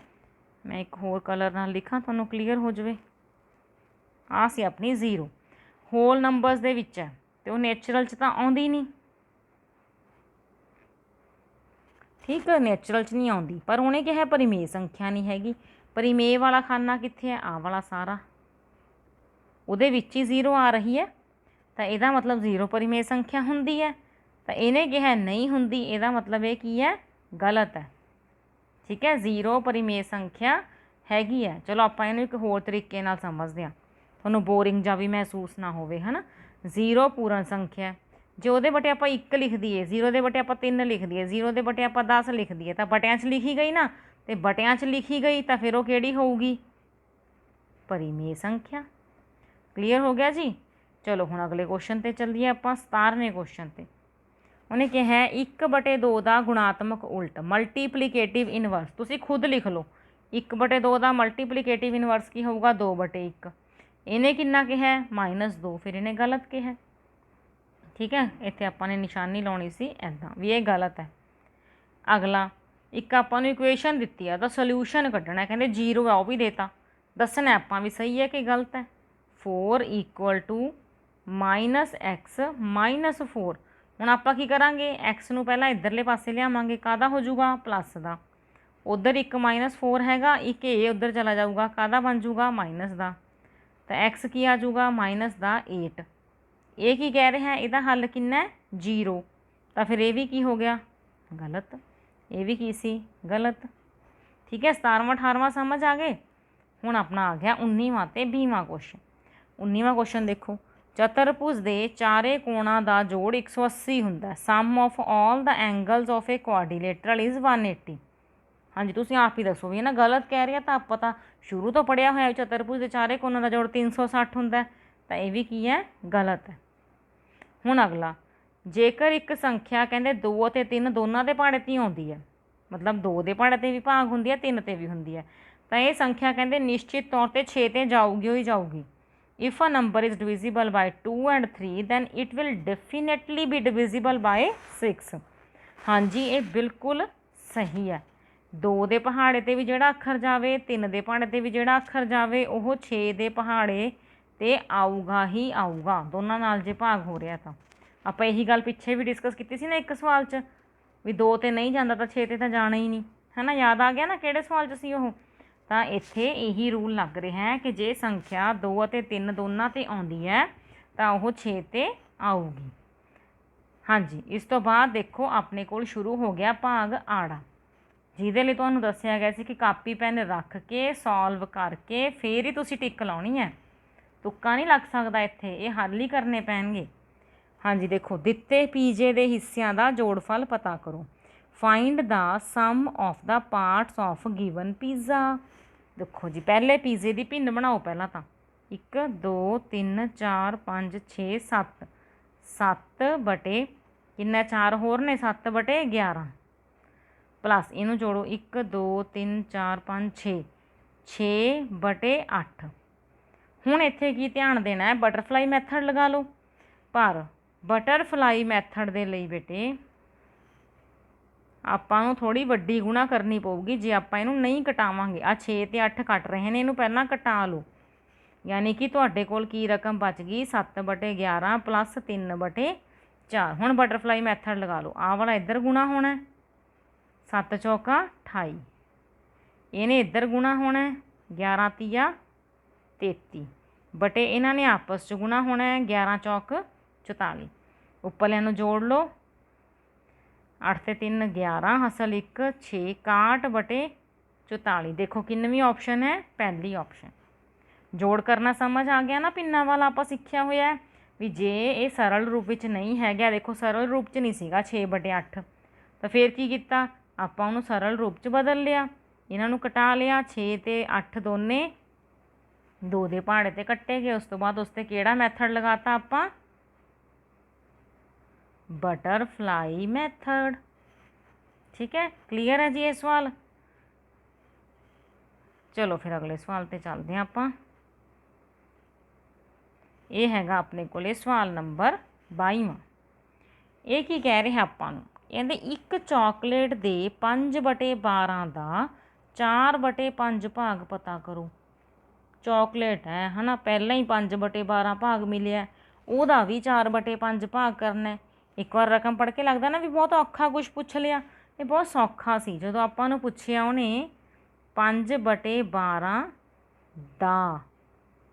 मैं एक होर कलर नाल लिखां तुहानूं क्लीयर हो जाए। आ सी अपनी 0 होल नंबरस दे विच है ते वो नैचुरल च तां आउंदी नहीं। ठीक है, नैचुरल च नहीं आउंदी, पर उन्हें क्या है परिमेय संख्या नहीं हैगी। परिमेय वाला खाना कित्थे है? आ वाला सारा, उहदे विच ही 0 आ रही है तो यदा मतलब 0 परिमेय संख्या हुंदी है। तो इन्हें कहा नहीं हुंदी, यदा मतलब ये की है गलत है। ठीक है, 0 परिमेय संख्या हैगी है। चलो आप इन्हूं एक होर तरीके नाल समझते हैं, तुहानूं बोरिंग जा भी महसूस ना होवे, है ना। 0 पूर्ण संख्या है, जो ਉਹਦੇ बटे ਆਪਾਂ 1 लिख दीए, 0 ਦੇ बटे ਆਪਾਂ 3 लिख दीए, 0 ਦੇ बटे ਆਪਾਂ 10 लिख दीए, तो बटियां 'ਚ लिखी गई ना, तो बटियां 'ਚ लिखी गई तो फिर वो किहड़ी होऊगी? परिमेय संख्या। क्लीयर हो गया जी। चलो हुण अगले क्वेश्चन ते चलिए आपां 17वें क्वेश्चन ते। उन्हें कहा है 1/2 का गुणात्मक उल्ट मल्टीप्लीकेटिव इनवर्स। तुसीं खुद लिख लो 1/2 का मल्टीप्लीकेटिव इनवर्स की होगा 2/1। इन्हें कितना कहा है? -2, फिर इन्हें गलत कहा है। ठीक है, इत्थे आपां ने निशानी लाउणी सी ऐदां भी ये गलत है। अगला एक आपां नूं इक्वेशन दित्ती है तो सोल्यूशन कड्ढना, कहंदे 0 है वह भी देता, दसना आपां भी सही है कि गलत है। 4 = -x - 4। हुण आपां की करांगे? x नूं पहलां इधरले पासे लियावांगे, काहदा हो जाऊगा? प्लस का। उधर एक -4 हैगा, एक ये उधर चला जाऊगा, काहदा बन जूगा? माइनस का। तो x की आ जाऊगा -8। ये की कह रहे हैं? इहदा हल कितना है? 0। तो फिर ये भी की हो गया? गलत। ये भी की सी? गलत। ठीक है, 17वां 18वां समझ आ गए। हुण अपना आ गया 19वां ते 20वां क्वेश्चन। 19वां क्वेश्चन देखो, चतुर्भुज के चारे कोणों का जोड़ 180 हुंदा। Sum of all the angles of a quadrilateral is 180। हाँ जी, तुसीं आप ही दसो भी है ना, गलत कह रही है। तो आप तो शुरू तो पढ़िया होया चतुर्भुज के चारे कोणों का जोड़ 360 हुंदा, तो ये भी की है? गलत है। हुण अगला, जेकर एक संख्या कहते 2 ते 3 दोनों के पहाड़े ते आउंदी है, मतलब 2 के पहाड़े ते भी भाग हुंदी है, 3 ते भी हुंदी है, तो ये संख्या कहते निश्चित तौर पर 6 ते जाऊगी ही जाऊगी। If a number is divisible by 2 and 3 then it will definitely be divisible by 6। हाँ जी, ये बिल्कुल सही है। 2 के पहाड़े ते भी जोड़ा अखर जाए, 3 के पहाड़े ते भी जोड़ा अखर जाए, वह 6 के पहाड़े ते आऊगा ही आऊगा, दोनों नाल जे भाग हो रहा। तो आप यही गल पिछे भी डिस्कस की सी ना एक सवाल च, भी 2 ते नहीं जाता तो 6 ते तो जाना ही नहीं, है ना। याद आ गया ना किहड़े सवाल च सी ओह। तो इत्थे यही रूल लग रहा है कि जे संख्या 2 और 3 दोनों ते आउंदी है तो वह 6 ते आऊगी। हाँ जी, इस तो बाद देखो अपने कोल शुरू हो गया भाग आड़ा, जिहदे लई तुहानूं दस्सिया गया सी कि कापी पैन रख के सॉल्व करके फिर ही तुसीं टिक लाउणी है, तुक्का नहीं लग सकता इत्थे, ये हल ही करने पैणगे। हाँ जी, देखो दिते पीजे के हिस्सों का जोड़फल पता करो। Find the sum of the parts of given pizza. देखो जी, पहले पिज़्ज़े की भिंड बनाओ पहला तो 1 2 3 4 5 6 7 7 बटे किन्ना 4 होर ने 7/11 प्लस इनू जोड़ो 1 2 3 4 5 6 6/8। हुण इत्थे की ध्यान देना है, बटरफ्लाई मैथड लगा लो, पर बटरफ्लाई मैथड दे लई बेटे आपां नूं थोड़ी वड्डी गुणा करनी पऊगी जे आपां इहनूं नहीं कटावांगे। आ 6 ते 8 कट रहे हैं, इहनूं पहलां कटा लो, यानी कि तुहाडे कोल की रकम बच गई 7/11 प्लस 3/4। हुण बटरफ्लाई मैथड लगा लो, आ वाला इधर गुणा होना है 7 चौका 28, इन्हें इधर गुणा होना है 11 तिया 33 बटे इन्हां ने आपस च गुणा होना है 11 चौक 44। उपरलियां नूं जोड़ लो, 8 ਤੇ 3 11 ਹਸਲ 1 6 61/44। देखो किन्नवीं ऑप्शन है, पहली ऑप्शन। जोड़ करना समझ आ गया ना, पिन्ना वाला आप सीखिया हुआ है भी जे ये सरल रूप में नहीं है, देखो सरल रूप च नहीं सीगा 6/8, तो फिर की किया आपां उहनूं सरल रूप च बदल लिया, इन्हों कटा लिया। 6 ते 8 दोने 2 दे पहाड़े ते कट्टे गए। उस तो बाद उस ते किहड़ा मैथड लगाता आपां, बटरफ्लाई मैथड। ठीक है, क्लीयर है जी ये सवाल। चलो फिर अगले सवाल ते चलते हैं आपां। ये हैगा अपने कोले सवाल नंबर 22वां। ये की कह रहे आपां नूं, कहंदे एक चॉकलेट दे 5/12 का 4/5 भाग पता करो। चॉकलेट है ना, पहला ही 5/12 भाग मिले, ਉਹਦਾ भी 4/5 भाग करना है। एक बार रकम पढ़ के लगता ना भी बहुत औखा कुछ पूछ लिया, ये बहुत सौखा सी। जो आपां नूं पुछिया उन्हें 5/12 ਦਾ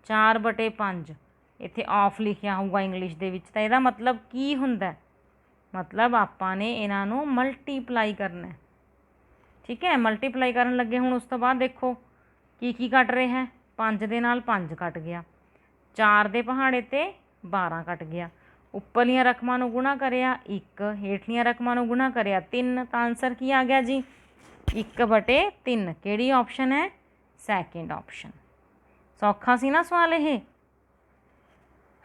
4/5 इत्थे ऑफ लिखिया होगा इंग्लिश दे विच, तां इहदा मतलब की हुंदा, मतलब आपां ने इन्हां नूं मल्टीप्लाई करना है। ठीक है, मल्टीप्लाई करन लगे हुण उस तो बाद देखो की कट रहा है, 5 दे नाल 5 कट गया, 4 दे पहाड़े ते 12 कट गया, उपरलियां रकमां नूं गुणा करिया 1, हेठलियां रकमां नूं गुणा करिया 3, तां आंसर की आ गया जी 1/3। किहड़ी ऑप्शन है, सैकेंड ऑप्शन। सौखा सी ना सवाल ये।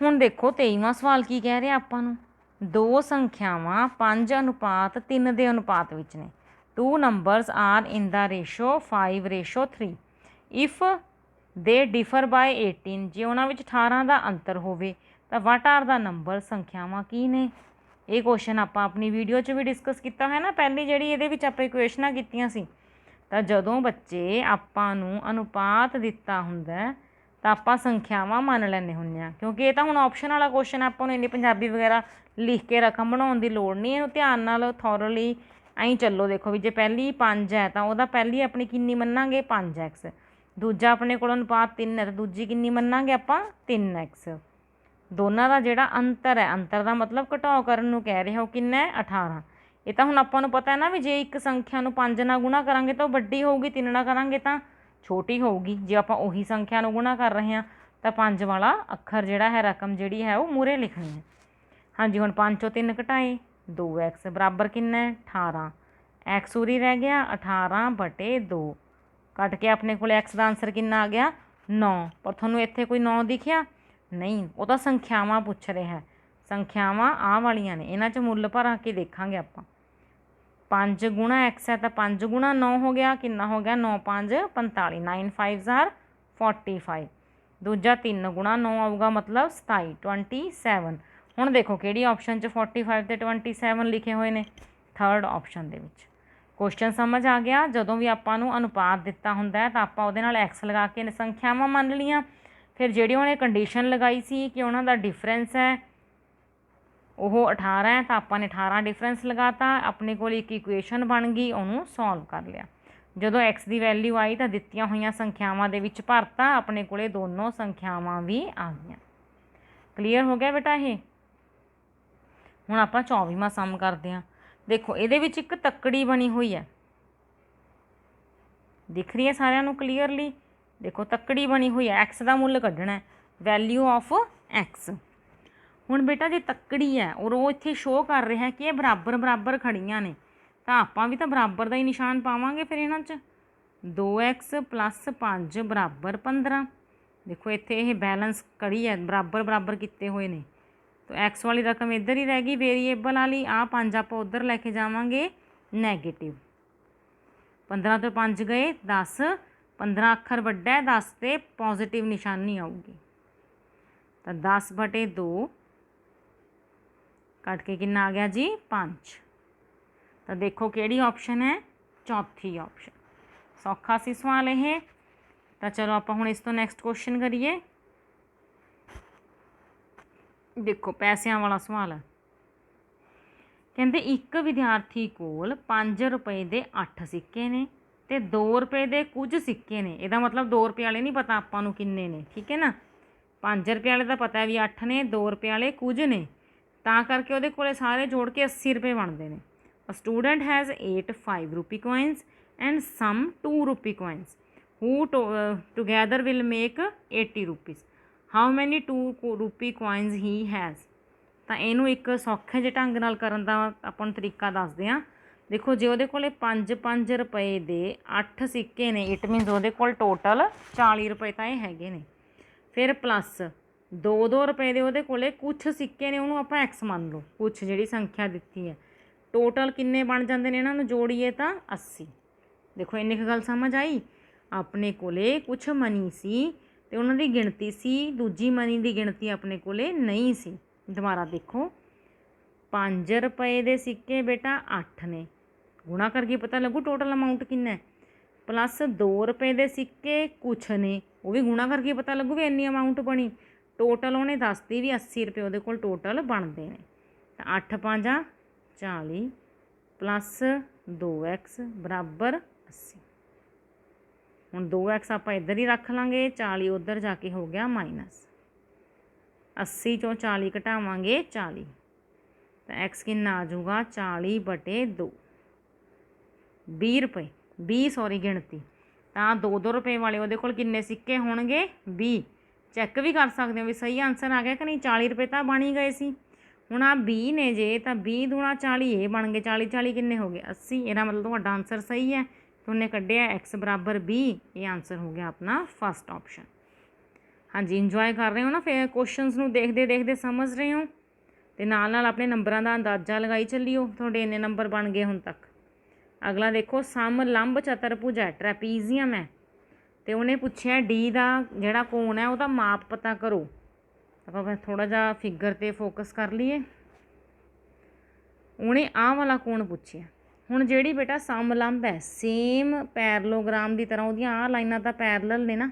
हुण देखो 23वां सवाल की कह रहे आपां नूं, दो संख्यावां 5:3 के अनुपात विच ने। 2 numbers are in the ratio 5:3 if they differ by 18, जे उन्हां विच 18 का अंतर होवे तो वट आर द नंबर, संख्यावां की ने। ये क्वेश्चन आपां अपनी वीडियो च भी डिस्कस किया है ना, पहली जिहड़ी इहदे विच आपां इक्वेशनां कीतियां सी। तो जदों बच्चे आपां नूं अनुपात दिता हुंदा तो आपां संख्यावां मान लैंदे हुंदे आ, क्योंकि ये तो हुण ऑप्शन वाला क्वेश्चन, आपां नूं इन्नी पंजाबी वगैरह लिख के रकम बनाउण दी लोड़ नहीं, इहनूं ध्यान नाल थॉरली ऐं चलो। देखो भी जे पहली 5 है तो वह पहली अपनी किन्नी मन्नांगे 5x, दूजा अपने कोल अनुपात 3 है तो दूजी किन्नी मन्नांगे आपां 3x। दोनों का जिहड़ा अंतर है, अंतर का मतलब घटाओ करन नूं कह रहे हो, किन्ना है 18। ये तो हुण आपां नूं पता है ना भी जे एक संख्या नूं 5 नाल गुणा करांगे तो वड्डी होगी, 3 नाल करांगे तो छोटी होगी। जे आपां उही संख्या नूं गुणा कर रहे हैं तो 5 वाला अखर जिहड़ा है, रकम जिहड़ी है वो मूहरे लिखनी है। हाँ जी, हुण 5 चों 3 घटाए 2x बराबर किन्ना है 18, एक्स उरी रह गया 18/2, कट के अपने को एक्स का आंसर किन्ना आ गया 9। पर तुहानूं इत्थे कोई 9 दिखिया नहीं, वो तो संख्यावां पुछ रहे है, संख्यावां आ वालियां ने, इन्हां च मुੱਲ भरा के देखांगे आपां। 5 गुणा x है तो 5 गुणा 9 हो गया, किन्ना हो गया 9 5 45, 9 5 आर 45। दूजा 3 गुणा 9 आऊगा मतलब 27 27। हुण देखो किहड़ी ऑप्शन च 45 ते 27 लिखे हुए ने, थर्ड ऑप्शन दे विच। क्वेश्चन समझ आ गया। जदों भी आपां नूं अनुपात दिता हुंदा है तो आपां उहदे नाल एक्स लगा के संख्यावां मान लियां, फिर जिहड़ी उहने कंडीशन लगाई सी कि उन्हां दा डिफरेंस है वो 18 है तो आपां ने 18 डिफरेंस लगाता, अपने कोल एक इक्वेशन बन गई, उन्होंने सॉल्व कर लिया। जदों एक्स की वैल्यू आई तो दित्तियां हुई संख्यावां दे विच भरता, अपने कोले दोनों संख्यावां भी आ गई। क्लीयर हो गया बेटा ये। हुण आपां 24वां सम करते हैं। देखो इहदे विच एक तकड़ी बनी हुई है, दिख रही है सारिਆਂ ਨੂੰ क्लीयरली। देखो तकड़ी बनी हुई है, एक्स का मुੱਲ कढ़ना है, वैल्यू ऑफ एक्स। हुण बेटा जी तकड़ी है और वो इत्थे शो कर रहा है कि ये बराबर बराबर खड़ियां ने, तो आपां भी तो बराबर का ही निशान पावांगे फिर इन्हां च। 2x + 5 = 15। देखो इत्थे ये बैलेंस कड़ी है, बराबर बराबर किए हुए ने, तो एक्स वाली रकम इधर ही रह गई वेरीएबल वाली, आ 5 आपां उधर लैके जावांगे नैगेटिव। 15 तो 5 गए 10, 15 अखर वड्डा है 10 ते पॉजिटिव निशानी आऊगी, तो 10/2 कट के कितना आ गया जी 5। तो देखो किहड़ी ऑप्शन है, चौथी ऑप्शन। सौखा सी सवाल है। तो चलो आप हुण इस तो नैक्सट क्वेश्चन करिए। देखो पैसों वाला सवाल है, कहते एक विद्यार्थी कोल 5 रुपए के 8 सिक्के ने ते 2 रुपए के कुछ सिक्के ने। इसका मतलब 2 रुपए वाले नहीं पता आपां नूं किन्ने ने, ठीक है ना। 5 रुपए वाले तो पता है भी 8 ने, 2 रुपए वाले कुछ ने, तां करके उहदे कोले सारे जोड़ के 80 रुपए बनते हैं। A student has 8 5 rupee coins and some 2 rupee coins who together will make 80 rupees. How many 2 rupee coins he has? ਤਾਂ ਇਹਨੂੰ ਇੱਕ ਸੌਖੇ ਜਿਹੇ ਢੰਗ ਨਾਲ ਕਰਨ ਦਾ ਆਪਾਂ ਨੂੰ ਤਰੀਕਾ ਦੱਸਦੇ ਹਾਂ। ਦੇਖੋ ਜੇ ਉਹਦੇ ਕੋਲ 5 ਰੁਪਏ ਦੇ 8 ਸਿੱਕੇ ਨੇ, ਇਟ ਮੀਨਸ ਉਹਦੇ ਕੋਲ ਟੋਟਲ 40 ਰੁਪਏ ਤਾਂ ਇਹ ਹੈਗੇ ਨੇ। ਫਿਰ ਪਲੱਸ 2 ਰੁਪਏ ਦੇ ਉਹਦੇ ਕੋਲ ਕੁਛ ਸਿੱਕੇ ਨੇ, ਉਹਨੂੰ ਆਪਾਂ ਐਕਸ ਮੰਨ ਲਓ, ਕੁਛ ਜਿਹੜੀ ਸੰਖਿਆ ਦਿੱਤੀ ਹੈ। ਟੋਟਲ ਕਿੰਨੇ ਬਣ ਜਾਂਦੇ ਨੇ, ਇਹਨਾਂ ਨੂੰ ਜੋੜੀਏ ਤਾਂ 80। ਦੇਖੋ ਇੰਨੀ ਕੁ ਗੱਲ ਸਮਝ ਆਈ। ਆਪਣੇ ਕੋਲੇ ਕੁਛ ਮਨੀ ਸੀ ਤੇ ਉਹਨਾਂ ਦੀ ਗਿਣਤੀ ਸੀ, ਦੂਜੀ ਮਨੀ ਦੀ ਗਿਣਤੀ ਆਪਣੇ ਕੋਲੇ ਨਹੀਂ ਸੀ। ਦੁਬਾਰਾ ਦੇਖੋ 5 ਰੁਪਏ ਦੇ ਸਿੱਕੇ ਬੇਟਾ 8 ਨੇ, ਗੁਣਾ ਕਰਕੇ ਪਤਾ ਲੱਗੂ ਟੋਟਲ ਅਮਾਊਂਟ ਕਿੰਨਾ ਹੈ। ਪਲੱਸ 2 ਰੁਪਏ ਦੇ ਸਿੱਕੇ ਕੁਛ ਨੇ, ਉਹ ਵੀ ਗੁਣਾ ਕਰਕੇ ਪਤਾ ਲੱਗੂ ਵੀ ਇੰਨੀ ਅਮਾਊਂਟ ਬਣੀ। ਟੋਟਲ ਉਹਨੇ ਦੱਸਦੀ ਵੀ 80 ਰੁਪਏ ਉਹਦੇ ਕੋਲ ਟੋਟਲ ਬਣਦੇ ਨੇ। ਤਾਂ 8 5 40 ਪਲੱਸ 2x ਬਰਾਬਰ 80। ਹੁਣ 2x ਆਪਾਂ ਇੱਧਰ ਹੀ ਰੱਖ ਲਾਂਗੇ, 40 ਉੱਧਰ ਜਾ ਕੇ ਹੋ ਗਿਆ ਮਾਈਨਸ। 80 ਚੋਂ 40 ਘਟਾਵਾਂਗੇ 40, ਤਾਂ x ਕਿੰਨਾ ਆ ਜਾਊਗਾ 40/2। 20 ਰੁਪਏ 20 ਗਿਣਤੀ। ਤਾਂ 2 ਰੁਪਏ ਵਾਲੇ ਉਹਦੇ ਕੋਲ ਕਿੰਨੇ ਸਿੱਕੇ ਹੋਣਗੇ 20। ਚੈੱਕ ਵੀ ਕਰ ਸਕਦੇ ਹੋ ਵੀ ਸਹੀ ਆਨਸਰ ਆ ਗਿਆ ਕਿ ਨਹੀਂ। 40 ਰੁਪਏ ਤਾਂ ਬਣ ਹੀ ਗਏ ਸੀ। ਹੁਣ ਆ 20 ਨੇ ਜੇ, ਤਾਂ 20 ਦੂਣਾ 40 ਇਹ ਬਣ ਗਏ, 40 ਕਿੰਨੇ ਹੋ ਗਏ 80। ਇਹਦਾ ਮਤਲਬ ਤੁਹਾਡਾ ਆਨਸਰ ਸਹੀ ਹੈ। ਤੁਹਾਨੇ ਕੱਢਿਆ x ਬਰਾਬਰ 20। ਇਹ ਆਨਸਰ ਹੋ ਗਿਆ ਆਪਣਾ ਫਸਟ ਆਪਸ਼ਨ। ਹਾਂਜੀ ਇੰਜੋਏ ਕਰ ਰਹੇ ਹੋ ਨਾ, ਫਿਰ ਕੁਐਸਚਨਸ ਨੂੰ ਦੇਖਦੇ ਸਮਝ ਰਹੇ ਹੋ, ਅਤੇ ਨਾਲ ਆਪਣੇ ਨੰਬਰਾਂ ਦਾ ਅੰਦਾਜ਼ਾ ਲਗਾਈ ਚੱਲਿਓ। ਤੁਹਾਡੇ ਇੰਨੇ ਨੰਬਰ ਬਣ ਗਏ ਹੁਣ ਤੱਕ। ਅਗਲਾ ਦੇਖੋ ਸਮ ਲੰਬ ਚਤਰਭੁਜ ਹੈ, ਟਰੈਪੀਜ਼ੀਅਮ ਹੈ, ਅਤੇ ਉਹਨੇ ਪੁੱਛਿਆ ਡੀ ਦਾ ਜਿਹੜਾ ਕੋਣ ਹੈ ਉਹਦਾ ਮਾਪ ਪਤਾ ਕਰੋ। ਆਪਾਂ ਥੋੜ੍ਹਾ ਜਿਹਾ ਫਿਗਰ 'ਤੇ ਫੋਕਸ ਕਰ ਲਈਏ। ਉਹਨੇ ਆਹ ਵਾਲਾ ਕੋਣ ਪੁੱਛਿਆ। ਹੁਣ ਜਿਹੜੀ ਬੇਟਾ ਸਮ ਲੰਬ ਹੈ, ਸੇਮ ਪੈਰਲੋਗ੍ਰਾਮ ਦੀ ਤਰ੍ਹਾਂ ਉਹਦੀਆਂ ਆਹ ਲਾਈਨਾਂ ਤਾਂ ਪੈਰਲਲ ਨੇ ਨਾ,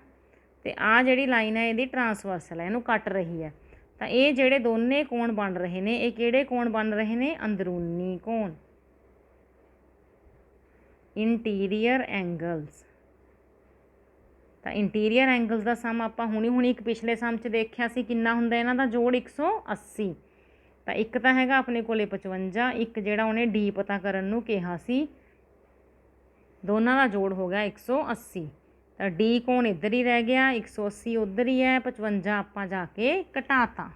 ਅਤੇ ਆਹ ਜਿਹੜੀ ਲਾਈਨ ਹੈ ਇਹਦੀ ਟਰਾਂਸਵਰਸਲ ਹੈ, ਇਹਨੂੰ ਕੱਟ ਰਹੀ ਹੈ। ਤਾਂ ਇਹ ਜਿਹੜੇ ਦੋਨੇ ਕੋਣ ਬਣ ਰਹੇ ਨੇ, ਇਹ ਕਿਹੜੇ ਕੋਣ ਬਣ ਰਹੇ ਨੇ, ਅੰਦਰੂਨੀ ਕੋਣ, ਇੰਟੀਰੀਅਰ ਐਂਗਲਸ। ਤਾਂ ਇੰਟੀਰੀਅਰ ਐਂਗਲਸ ਦਾ ਸਮ ਆਪਾਂ ਹੁਣੀ ਇੱਕ ਪਿਛਲੇ ਸਮ 'ਚ ਦੇਖਿਆ ਸੀ, ਕਿੰਨਾ ਹੁੰਦਾ ਇਹਨਾਂ ਦਾ ਜੋੜ 180। ਤਾਂ ਇੱਕ ਤਾਂ ਹੈਗਾ ਆਪਣੇ ਕੋਲੇ 55, ਇੱਕ ਜਿਹੜਾ ਉਹਨੇ ਡੀ ਪਤਾ ਕਰਨ ਨੂੰ ਕਿਹਾ ਸੀ, ਦੋਨਾਂ ਦਾ ਜੋੜ ਹੋ ਗਿਆ 180। ਤਾਂ ਡੀ ਕੋਣ ਇੱਧਰ ਹੀ ਰਹਿ ਗਿਆ, 180 ਉੱਧਰ ਹੀ ਹੈ, 55 ਆਪਾਂ ਜਾ ਕੇ ਘਟਾਤਾ।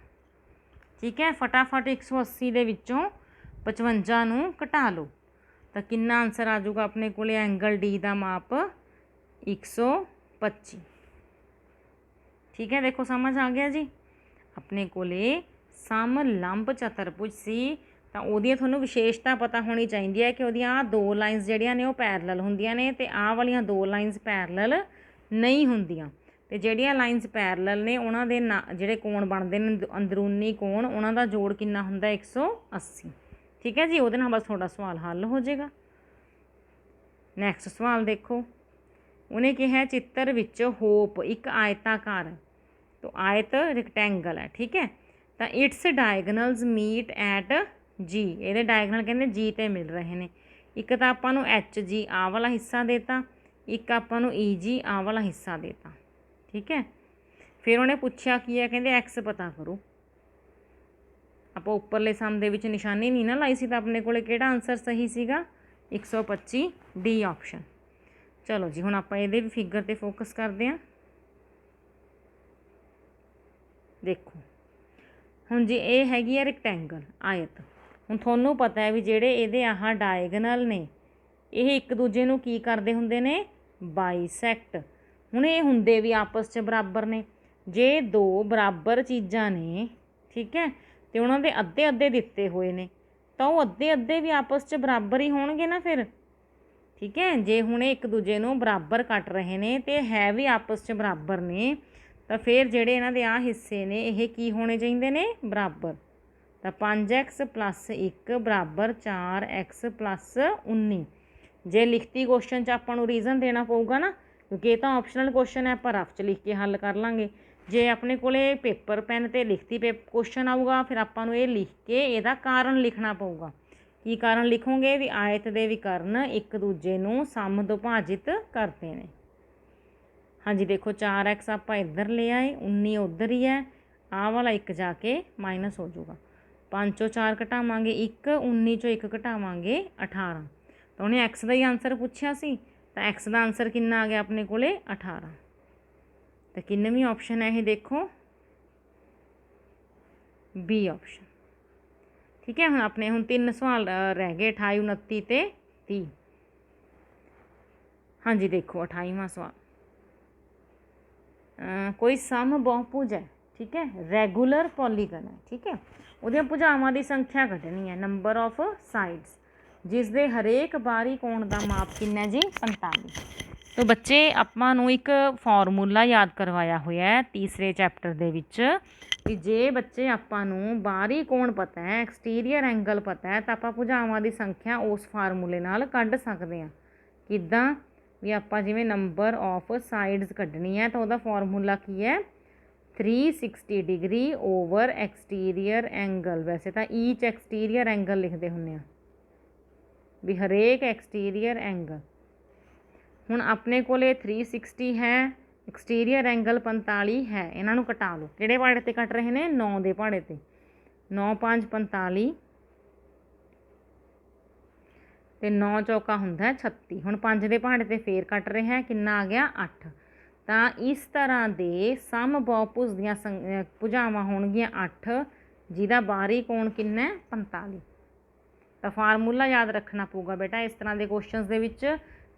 ਠੀਕ ਹੈ, ਫਟਾਫਟ 180 ਦੇ ਵਿੱਚੋਂ 55 ਨੂੰ ਘਟਾ ਲਓ। ਤਾਂ ਕਿੰਨਾ ਆਨਸਰ ਆ ਜਾਊਗਾ ਆਪਣੇ ਕੋਲੇ, ਐਂਗਲ ਡੀ ਦਾ ਮਾਪ 125। ਠੀਕ ਹੈ, ਦੇਖੋ ਸਮਝ ਆ ਗਿਆ ਜੀ। ਆਪਣੇ ਕੋਲੇ ਸਮ ਲੰਬ ਚਤਰਭੁਜ ਸੀ, ਤਾਂ ਉਹਦੀਆਂ ਤੁਹਾਨੂੰ ਵਿਸ਼ੇਸ਼ਤਾ ਪਤਾ ਹੋਣੀ ਚਾਹੀਦੀ ਹੈ ਕਿ ਉਹਦੀਆਂ ਆਹ 2 ਲਾਈਨਸ ਜਿਹੜੀਆਂ ਨੇ ਉਹ ਪੈਰਲਲ ਹੁੰਦੀਆਂ ਨੇ, ਅਤੇ ਆਹ ਵਾਲੀਆਂ 2 ਲਾਈਨਸ ਪੈਰਲਲ ਨਹੀਂ ਹੁੰਦੀਆਂ। ਅਤੇ ਜਿਹੜੀਆਂ ਲਾਈਨਸ ਪੈਰਲਲ ਨੇ ਉਹਨਾਂ ਦੇ ਜਿਹੜੇ ਕੋਣ ਬਣਦੇ ਨੇ ਅੰਦਰੂਨੀ ਕੋਣ, ਉਹਨਾਂ ਦਾ ਜੋੜ ਕਿੰਨਾ ਹੁੰਦਾ 180। ਠੀਕ ਹੈ ਜੀ, ਉਹਦੇ ਨਾਲ ਬਸ ਤੁਹਾਡਾ ਸਵਾਲ ਹੱਲ ਹੋ ਜਾਏਗਾ। ਨੈਕਸਟ ਸਵਾਲ ਦੇਖੋ। ਉਹਨੇ ਕਿਹਾ ਚਿੱਤਰ ਵਿੱਚ ਹੋਪ ਇੱਕ ਆਇਤਾਕਾਰ, ਤਾਂ ਆਇਤ ਰੈਕਟੈਂਗਲ ਹੈ। ਠੀਕ ਹੈ, ਤਾਂ ਇਟਸ ਡਾਇਗਨਲਸ ਮੀਟ ਐਟ ਜੀ, ਇਹਦੇ ਡਾਇਗਨਲ ਕਹਿੰਦੇ ਜੀ 'ਤੇ ਮਿਲ ਰਹੇ ਨੇ। ਇੱਕ ਤਾਂ ਆਪਾਂ ਨੂੰ ਐਚ ਜੀ ਆਹ ਵਾਲਾ ਹਿੱਸਾ ਦੇਤਾ, ਇੱਕ ਆਪਾਂ ਨੂੰ ਈ ਜੀ ਆਹ ਵਾਲਾ ਹਿੱਸਾ ਦੇਤਾ। ਠੀਕ ਹੈ, ਫਿਰ ਉਹਨੇ ਪੁੱਛਿਆ ਕੀ ਹੈ, ਕਹਿੰਦੇ ਐਕਸ ਪਤਾ ਕਰੋ। ਆਪਾਂ ਉੱਪਰਲੇ ਸਮ ਦੇ ਵਿੱਚ ਨਿਸ਼ਾਨੀ ਨਹੀਂ ਨਾ ਲਾਈ ਸੀ, ਤਾਂ ਆਪਣੇ ਕੋਲੇ ਕਿਹੜਾ ਆਨਸਰ ਸਹੀ ਸੀਗਾ 125 ਡੀ ਆਪਸ਼ਨ। ਚਲੋ ਜੀ ਹੁਣ ਆਪਾਂ ਇਹਦੇ ਵੀ ਫਿਗਰ 'ਤੇ ਫੋਕਸ ਕਰਦੇ ਹਾਂ। ਦੇਖੋ ਹੁਣ ਜੀ ਇਹ ਹੈਗੀ ਹੈ ਰੈਕਟੈਂਗਲ, ਆਇਤ। ਹੁਣ ਤੁਹਾਨੂੰ ਪਤਾ ਹੈ ਵੀ ਜਿਹੜੇ ਇਹਦੇ ਆਹ ਡਾਇਗਨਲ ਨੇ ਇਹ ਇੱਕ ਦੂਜੇ ਨੂੰ ਕੀ ਕਰਦੇ ਹੁੰਦੇ ਨੇ, ਬਾਈਸੈਕਟ। ਹੁਣ ਇਹ ਹੁੰਦੇ ਵੀ ਆਪਸ 'ਚ ਬਰਾਬਰ ਨੇ। ਜੇ 2 ਬਰਾਬਰ ਚੀਜ਼ਾਂ ਨੇ, ਠੀਕ ਹੈ, ਅਤੇ ਉਹਨਾਂ ਦੇ ਅੱਧੇ ਅੱਧੇ ਦਿੱਤੇ ਹੋਏ ਨੇ, ਤਾਂ ਉਹ ਅੱਧੇ ਅੱਧੇ ਵੀ ਆਪਸ 'ਚ ਬਰਾਬਰ ਹੀ ਹੋਣਗੇ ਨਾ ਫਿਰ। ਠੀਕ ਹੈ, ਜੇ ਹੁਣ ਇਹ ਇੱਕ ਦੂਜੇ ਨੂੰ ਬਰਾਬਰ ਕੱਟ ਰਹੇ ਨੇ ਅਤੇ ਹੈ ਵੀ ਆਪਸ 'ਚ ਬਰਾਬਰ ਨੇ, ਤਾਂ ਫਿਰ ਜਿਹੜੇ ਇਹਨਾਂ ਦੇ ਆਹ ਹਿੱਸੇ ਨੇ ਇਹ ਕੀ ਹੋਣੇ ਚਾਹੀਦੇ ਨੇ, ਬਰਾਬਰ। ਤਾਂ 5x + 1 ਬਰਾਬਰ 4x + 19। ਜੇ ਲਿਖਤੀ ਕੁਐਸਚਨ 'ਚ ਆਪਾਂ ਨੂੰ ਰੀਜ਼ਨ ਦੇਣਾ ਪਊਗਾ ਨਾ, ਕਿਉਂਕਿ ਇਹ ਤਾਂ ਆਪਸ਼ਨਲ ਕੁਐਸਚਨ ਹੈ, ਆਪਾਂ ਰਫ 'ਚ ਲਿਖ ਕੇ ਹੱਲ ਕਰ ਲਾਂਗੇ। ਜੇ ਆਪਣੇ ਕੋਲੇ ਪੇਪਰ ਪੈਨ 'ਤੇ ਲਿਖਤੀ ਕੁਐਸਚਨ ਆਊਗਾ, ਫਿਰ ਆਪਾਂ ਨੂੰ ਇਹ ਲਿਖ ਕੇ ਇਹਦਾ ਕਾਰਨ ਲਿਖਣਾ ਪਊਗਾ। ਕੀ ਕਾਰਨ ਲਿਖੋਗੇ, ਵੀ ਆਇਤ ਦੇ ਵਿਕਰਨ ਇੱਕ ਦੂਜੇ ਨੂੰ ਸਮਦੁਭਾਜਿਤ ਕਰਦੇ ਨੇ। ਹਾਂਜੀ ਦੇਖੋ 4x ਆਪਾਂ ਇੱਧਰ ਲੈ ਆਏ, 19 ਉੱਧਰ ਹੀ ਹੈ, ਆਹ ਵਾਲਾ 1 ਜਾ ਕੇ ਮਾਈਨਸ ਹੋ ਜਾਊਗਾ। 5 ਚੋਂ 4 ਘਟਾਵਾਂਗੇ 1, 19 ਚੋਂ 1 ਘਟਾਵਾਂਗੇ 18। ਤਾਂ ਉਹਨੇ x ਦਾ ਹੀ ਆਂਸਰ ਪੁੱਛਿਆ ਸੀ, ਤਾਂ x ਦਾ ਆਂਸਰ ਕਿੰਨਾ ਆ ਗਿਆ ਆਪਣੇ ਕੋਲੇ 18। ਤਾਂ ਕਿੰਨਵੀਂ ਆਪਸ਼ਨ ਹੈ ਇਹ ਦੇਖੋ, ਬੀ ਆਪਸ਼ਨ। ठीक है, हम अपने हम 3 सवाल रह गए, 28, 29 ते 30। हाँ जी देखो 28वां सवाल, कोई सम बहुभुज है, ठीक है, रैगूलर पॉलीगन है, ठीक है, ਉਹਦੀਆਂ ਭੁਜਾਵਾਂ ਦੀ ਸੰਖਿਆ ਕੱਢਣੀ ਹੈ, ਨੰਬਰ ਆਫ ਸਾਈਡਸ, ਜਿਸ ਦੇ ਹਰੇਕ ਬਾਹਰੀ ਕੋਣ ਦਾ ਮਾਪ ਕਿੰਨਾ ਜੀ 45। तो बच्चे ਆਪਾਂ ਨੂੰ ਇੱਕ ਫਾਰਮੂਲਾ ਯਾਦ ਕਰਵਾਇਆ ਹੋਇਆ ਹੈ ਤੀਸਰੇ ਚੈਪਟਰ ਦੇ ਵਿੱਚ ਕਿ ਜੇ ਬੱਚੇ ਆਪਾਂ ਨੂੰ ਬਾਹਰੀ ਕੋਣ ਪਤਾ ਹੈ, ਐਕਸਟੀਰੀਅਰ ਐਂਗਲ ਪਤਾ ਹੈ, ਤਾਂ ਆਪਾਂ ਭੁਜਾਵਾਂ ਦੀ ਸੰਖਿਆ ਉਸ ਫਾਰਮੂਲੇ ਨਾਲ ਕੱਢ ਸਕਦੇ ਹਾਂ। ਕਿੱਦਾਂ ਵੀ ਆਪਾਂ ਜਿਵੇਂ ਨੰਬਰ ਆਫ ਸਾਈਡਸ ਕੱਢਣੀ ਹੈ ਤਾਂ ਉਹਦਾ ਫਾਰਮੂਲਾ ਕੀ ਹੈ 360 डिग्री ओवर एक्सटीरियर एंगल। वैसे तो ईच एक्सटीरियर एंगल लिखते होंगे भी हरेक एक्सटीरियर एंगल। हुण अपने कोले 360 है, एक्सटीरियर एंगल 45 है, इन्हों कटा लो। किहड़े पहाड़े ते कट रहे हैं 9 के पहाड़े ते, 9 5 45 ते 9 चौका हुंदा 36। हुण 5 के पहाड़े ते फेर कट रहे हैं, कितना आ गया 8। ਤਾਂ ਇਸ ਤਰ੍ਹਾਂ ਦੇ ਸਮ ਬਹੁਭੁਜ ਦੀਆਂ ਭੁਜਾਵਾਂ ਹੋਣਗੀਆਂ 8, ਜਿਹਦਾ ਬਾਹਰੀ ਕੋਣ ਕਿੰਨਾ 45। ਤਾਂ ਫਾਰਮੂਲਾ ਯਾਦ ਰੱਖਣਾ ਪਊਗਾ ਬੇਟਾ ਇਸ ਤਰ੍ਹਾਂ ਦੇ ਕੁਐਸਚਨਸ ਦੇ ਵਿੱਚ।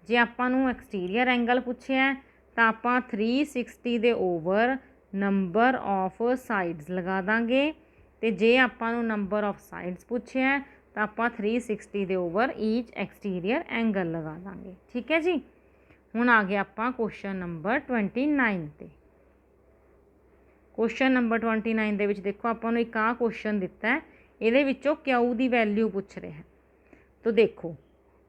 ਜੇ ਆਪਾਂ ਨੂੰ ਐਕਸਟੀਰੀਅਰ ਐਂਗਲ ਪੁੱਛਿਆ ਤਾਂ ਆਪਾਂ 360 ਦੇ ਓਵਰ ਨੰਬਰ ਆਫ ਸਾਈਡਸ ਲਗਾ ਦਾਂਗੇ, ਅਤੇ ਜੇ ਆਪਾਂ ਨੂੰ ਨੰਬਰ ਆਫ ਸਾਈਡਸ ਪੁੱਛਿਆ ਤਾਂ ਆਪਾਂ 360 ਦੇ ਓਵਰ ਈਚ ਐਕਸਟੀਰੀਅਰ ਐਂਗਲ ਲਗਾ ਦਾਂਗੇ। ਠੀਕ ਹੈ ਜੀ। ਹੁਣ ਆ ਗਿਆ ਆਪਾਂ ਕੁਐਸਚਨ ਨੰਬਰ 29 ਤੇ। ਕੁਐਸਚਨ ਨੰਬਰ 29 ਦੇ ਵਿੱਚ ਦੇਖੋ ਆਪਾਂ ਨੂੰ ਇੱਕ ਆਹ ਕੁਐਸਚਨ ਦਿੱਤਾ, ਇਹਦੇ ਵਿੱਚੋਂ ਕਿਊ ਦੀ ਵੈਲਿਊ ਪੁੱਛ ਰਿਹਾ। ਤਾਂ ਦੇਖੋ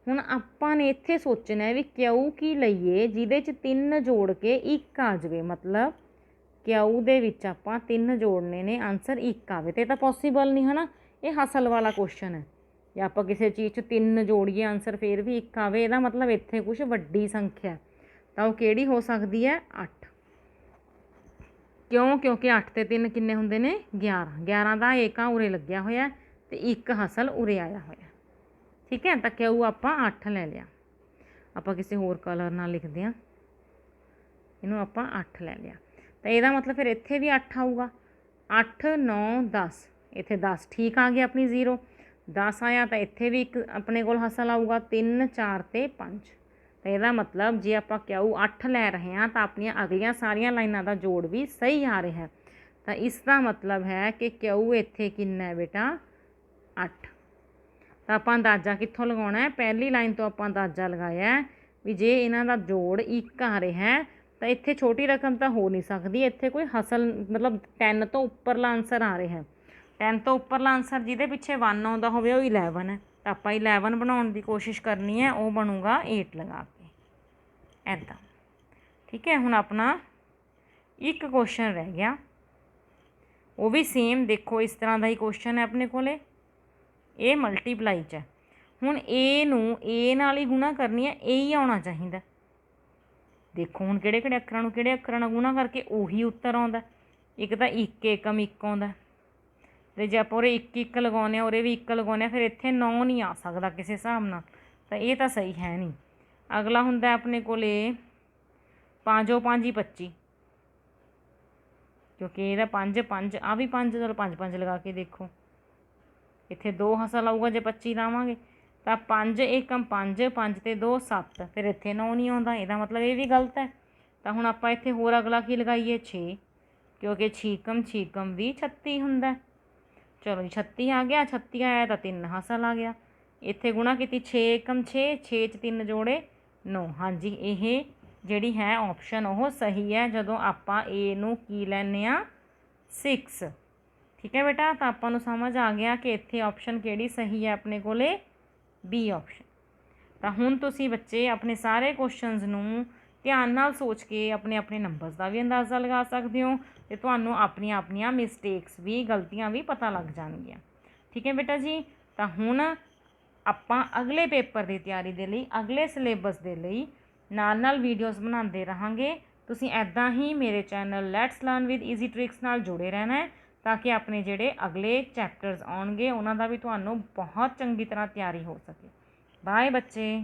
ਹੁਣ ਆਪਾਂ ਨੇ ਇੱਥੇ ਸੋਚਣਾ ਹੈ ਵੀ ਕਿਊ ਕੀ ਲਈਏ ਜਿਹਦੇ 'ਚ 3 ਜੋੜ ਕੇ 1 ਆ ਜਾਵੇ, ਮਤਲਬ ਕਿਊ ਦੇ ਵਿੱਚ ਆਪਾਂ 3 ਜੋੜਨੇ ਨੇ, ਆਨਸਰ 1 ਆਵੇ। ਤੇ ਇਹ ਤਾਂ ਪੋਸੀਬਲ ਨਹੀਂ ਹੈ ਨਾ, ਇਹ ਹਾਸਲ ਵਾਲਾ ਕੁਐਸਚਨ ਹੈ। ਜਾਂ ਆਪਾਂ ਕਿਸੇ ਚੀਜ਼ 'ਚ 3 ਜੋੜੀਏ ਆਨਸਰ ਫਿਰ ਵੀ 1 ਆਵੇ, ਇਹਦਾ ਮਤਲਬ ਇੱਥੇ ਕੁਛ ਵੱਡੀ ਸੰਖਿਆ, ਤਾਂ ਉਹ ਕਿਹੜੀ ਹੋ ਸਕਦੀ ਹੈ 8। ਕਿਉਂ? ਕਿਉਂਕਿ 8 ਤੇ 3 ਕਿੰਨੇ ਹੁੰਦੇ ਨੇ 11। 11 ਦਾ ਏਕਾ ਉਰੇ ਲੱਗਿਆ ਹੋਇਆ ਅਤੇ 1 ਹਾਸਲ ਉਰੇ ਆਇਆ ਹੋਇਆ। ਠੀਕ ਹੈ, ਤਾਂ ਕਿਊ ਆਪਾਂ 8 ਲੈ ਲਿਆ। ਆਪਾਂ ਕਿਸੇ ਹੋਰ ਕਲਰ ਨਾਲ ਲਿਖਦੇ ਹਾਂ, ਇਹਨੂੰ ਆਪਾਂ 8 ਲੈ ਲਿਆ। ਤਾਂ ਇਹਦਾ ਮਤਲਬ ਫਿਰ ਇੱਥੇ ਵੀ 8 ਆਊਗਾ। 8 9 10, ਇੱਥੇ 10 ਠੀਕ ਆ ਗਿਆ ਆਪਣੀ 0। 10 ਆਇਆ ਤਾਂ ਇੱਥੇ ਵੀ 1 ਆਪਣੇ ਕੋਲ ਹਾਸਲ ਆਊਗਾ। 3 4 ਤੇ 5। ਤਾਂ ਇਹਦਾ ਮਤਲਬ ਜੇ ਆਪਾਂ ਕਿਊ 8 ਲੈ ਰਹੇ ਹਾਂ ਤਾਂ ਆਪਣੀਆਂ ਅਗਲੀਆਂ ਸਾਰੀਆਂ ਲਾਈਨਾਂ ਦਾ ਜੋੜ ਵੀ ਸਹੀ ਆ ਰਿਹਾ। ਤਾਂ ਇਸ ਦਾ ਮਤਲਬ ਹੈ ਕਿ ਕਿਊ ਇੱਥੇ ਕਿੰਨਾ ਹੈ ਬੇਟਾ 8। ਤਾਂ ਆਪਾਂ ਅੰਦਾਜ਼ਾ ਕਿੱਥੋਂ ਲਗਾਉਣਾ ਹੈ? ਪਹਿਲੀ ਲਾਈਨ ਤੋਂ ਆਪਾਂ ਅੰਦਾਜ਼ਾ ਲਗਾਇਆ ਵੀ ਜੇ ਇਹਨਾਂ ਦਾ ਜੋੜ 1 ਆ ਰਿਹਾ ਤਾਂ ਇੱਥੇ ਛੋਟੀ ਰਕਮ ਤਾਂ ਹੋ ਨਹੀਂ ਸਕਦੀ, ਇੱਥੇ ਕੋਈ ਹਾਸਲ ਮਤਲਬ 10 ਤੋਂ ਉੱਪਰਲਾ ਆਨਸਰ ਆ ਰਿਹਾ। 10 ਤੋਂ ਉੱਪਰਲਾ ਆਨਸਰ ਜਿਹਦੇ ਪਿੱਛੇ 1 ਆਉਂਦਾ ਹੋਵੇ ਉਹ 11 ਹੈ। ਤਾਂ ਆਪਾਂ 11 ਬਣਾਉਣ ਦੀ ਕੋਸ਼ਿਸ਼ ਕਰਨੀ ਹੈ, ਉਹ ਬਣੂਗਾ 8 ਲਗਾ ਕੇ ਇੱਦਾਂ। ਠੀਕ ਹੈ, ਹੁਣ ਆਪਣਾ ਇੱਕ ਕੁਐਸਚਨ ਰਹਿ ਗਿਆ, ਉਹ ਵੀ ਸੇਮ ਦੇਖੋ ਇਸ ਤਰ੍ਹਾਂ ਦਾ ਹੀ ਕੁਐਸਚਨ ਹੈ ਆਪਣੇ ਕੋਲੇ। ਇਹ ਮਲਟੀਪਲਾਈ 'ਚ ਹੈ। ਹੁਣ ਏ ਨੂੰ ਏ ਨਾਲ ਹੀ ਗੁਣਾ ਕਰਨੀ ਹੈ, ਇਹ ਹੀ ਆਉਣਾ ਚਾਹੀਦਾ। ਦੇਖੋ ਹੁਣ ਕਿਹੜੇ ਕਿਹੜੇ ਅੱਖਰਾਂ ਨੂੰ ਕਿਹੜੇ ਅੱਖਰਾਂ ਨਾਲ ਗੁਣਾ ਕਰਕੇ ਉਹੀ ਉੱਤਰ ਆਉਂਦਾ। ਇੱਕ ਤਾਂ 1 ਏਕਮ 1 ਆਉਂਦਾ, ਅਤੇ ਜੇ ਆਪਾਂ ਉਰੇ 1 1 ਲਗਾਉਂਦੇ ਹਾਂ ਉਰੇ ਵੀ 1 ਲਗਾਉਂਦੇ ਹਾਂ, ਫਿਰ ਇੱਥੇ 9 ਨਹੀਂ ਆ ਸਕਦਾ ਕਿਸੇ ਹਿਸਾਬ ਨਾਲ, ਤਾਂ ਇਹ ਤਾਂ ਸਹੀ ਹੈ ਨਹੀਂ। ਅਗਲਾ ਹੁੰਦਾ ਆਪਣੇ ਕੋਲੇ 5 5 ਹੀ 25, ਕਿਉਂਕਿ ਇਹਦਾ 5 5 ਆ ਵੀ 5, ਚਲੋ 5 5 ਲਗਾ ਕੇ ਦੇਖੋ, ਇੱਥੇ 2 ਹਾਸਲ ਆਊਗਾ ਜੇ 25 ਲਾਵਾਂਗੇ। ਤਾਂ 5 ਏਕਮ 5, 5 ਤੇ 2 7, ਫਿਰ ਇੱਥੇ 9 ਨਹੀਂ ਆਉਂਦਾ, ਇਹਦਾ ਮਤਲਬ ਇਹ ਵੀ ਗਲਤ ਹੈ। ਤਾਂ ਹੁਣ ਆਪਾਂ ਇੱਥੇ ਹੋਰ ਅਗਲਾ ਕੀ ਲਗਾਈਏ 6, ਕਿਉਂਕਿ 6 ਏਕਮ ਵੀ 36 ਹੁੰਦਾ। ਚਲੋ ਜੀ 36 ਆ ਗਿਆ, 36 ਆਇਆ ਤਾਂ 3 ਹਾਸਲ ਆ ਗਿਆ। ਇੱਥੇ ਗੁਣਾ ਕੀਤੀ 6 ਏਕਮ 6, 6 'ਚ 3 ਜੋੜੇ 9। ਹਾਂਜੀ ਇਹ ਜਿਹੜੀ ਹੈ ਆਪਸ਼ਨ ਉਹ ਸਹੀ ਹੈ ਜਦੋਂ ਆਪਾਂ ਏ ਨੂੰ ਕੀ ਲੈਂਦੇ ਹਾਂ 6। ਠੀਕ ਹੈ ਬੇਟਾ, ਤਾਂ ਆਪਾਂ ਨੂੰ ਸਮਝ ਆ ਗਿਆ ਕਿ ਇੱਥੇ ਆਪਸ਼ਨ ਕਿਹੜੀ ਸਹੀ ਹੈ ਆਪਣੇ ਕੋਲੇ ਬੀ ਆਪਸ਼ਨ। ਤਾਂ ਹੁਣ ਤੁਸੀਂ ਬੱਚੇ ਆਪਣੇ ਸਾਰੇ ਕੁਐਸਚਨਸ ਨੂੰ ਧਿਆਨ ਨਾਲ ਸੋਚ ਕੇ ਆਪਣੇ ਆਪਣੇ ਨੰਬਰਸ ਦਾ ਵੀ ਅੰਦਾਜ਼ਾ ਲਗਾ ਸਕਦੇ ਹੋ, ਅਤੇ ਤੁਹਾਨੂੰ ਆਪਣੀਆਂ ਆਪਣੀਆਂ ਮਿਸਟੇਕਸ ਵੀ ਗਲਤੀਆਂ ਵੀ ਪਤਾ ਲੱਗ ਜਾਣਗੀਆਂ। ਠੀਕ ਹੈ ਬੇਟਾ ਜੀ, ਤਾਂ ਹੁਣ ਆਪਾਂ ਅਗਲੇ ਪੇਪਰ ਦੀ ਤਿਆਰੀ ਦੇ ਲਈ, ਅਗਲੇ ਸਿਲੇਬਸ ਦੇ ਲਈ ਨਾਲ ਵੀਡੀਓਜ਼ ਬਣਾਉਂਦੇ ਰਹਾਂਗੇ। ਤੁਸੀਂ ਇੱਦਾਂ ਹੀ ਮੇਰੇ channel let's learn with easy tricks ਨਾਲ ਜੁੜੇ ਰਹਿਣਾ ਹੈ, ਤਾਂ ਕਿ ਆਪਣੇ ਜਿਹੜੇ ਅਗਲੇ ਚੈਪਟਰਸ ਆਉਣਗੇ ਉਹਨਾਂ ਦਾ ਵੀ ਤੁਹਾਨੂੰ ਬਹੁਤ ਚੰਗੀ ਤਰ੍ਹਾਂ ਤਿਆਰੀ ਹੋ ਸਕੇ। ਬਾਏ ਬੱਚੇ।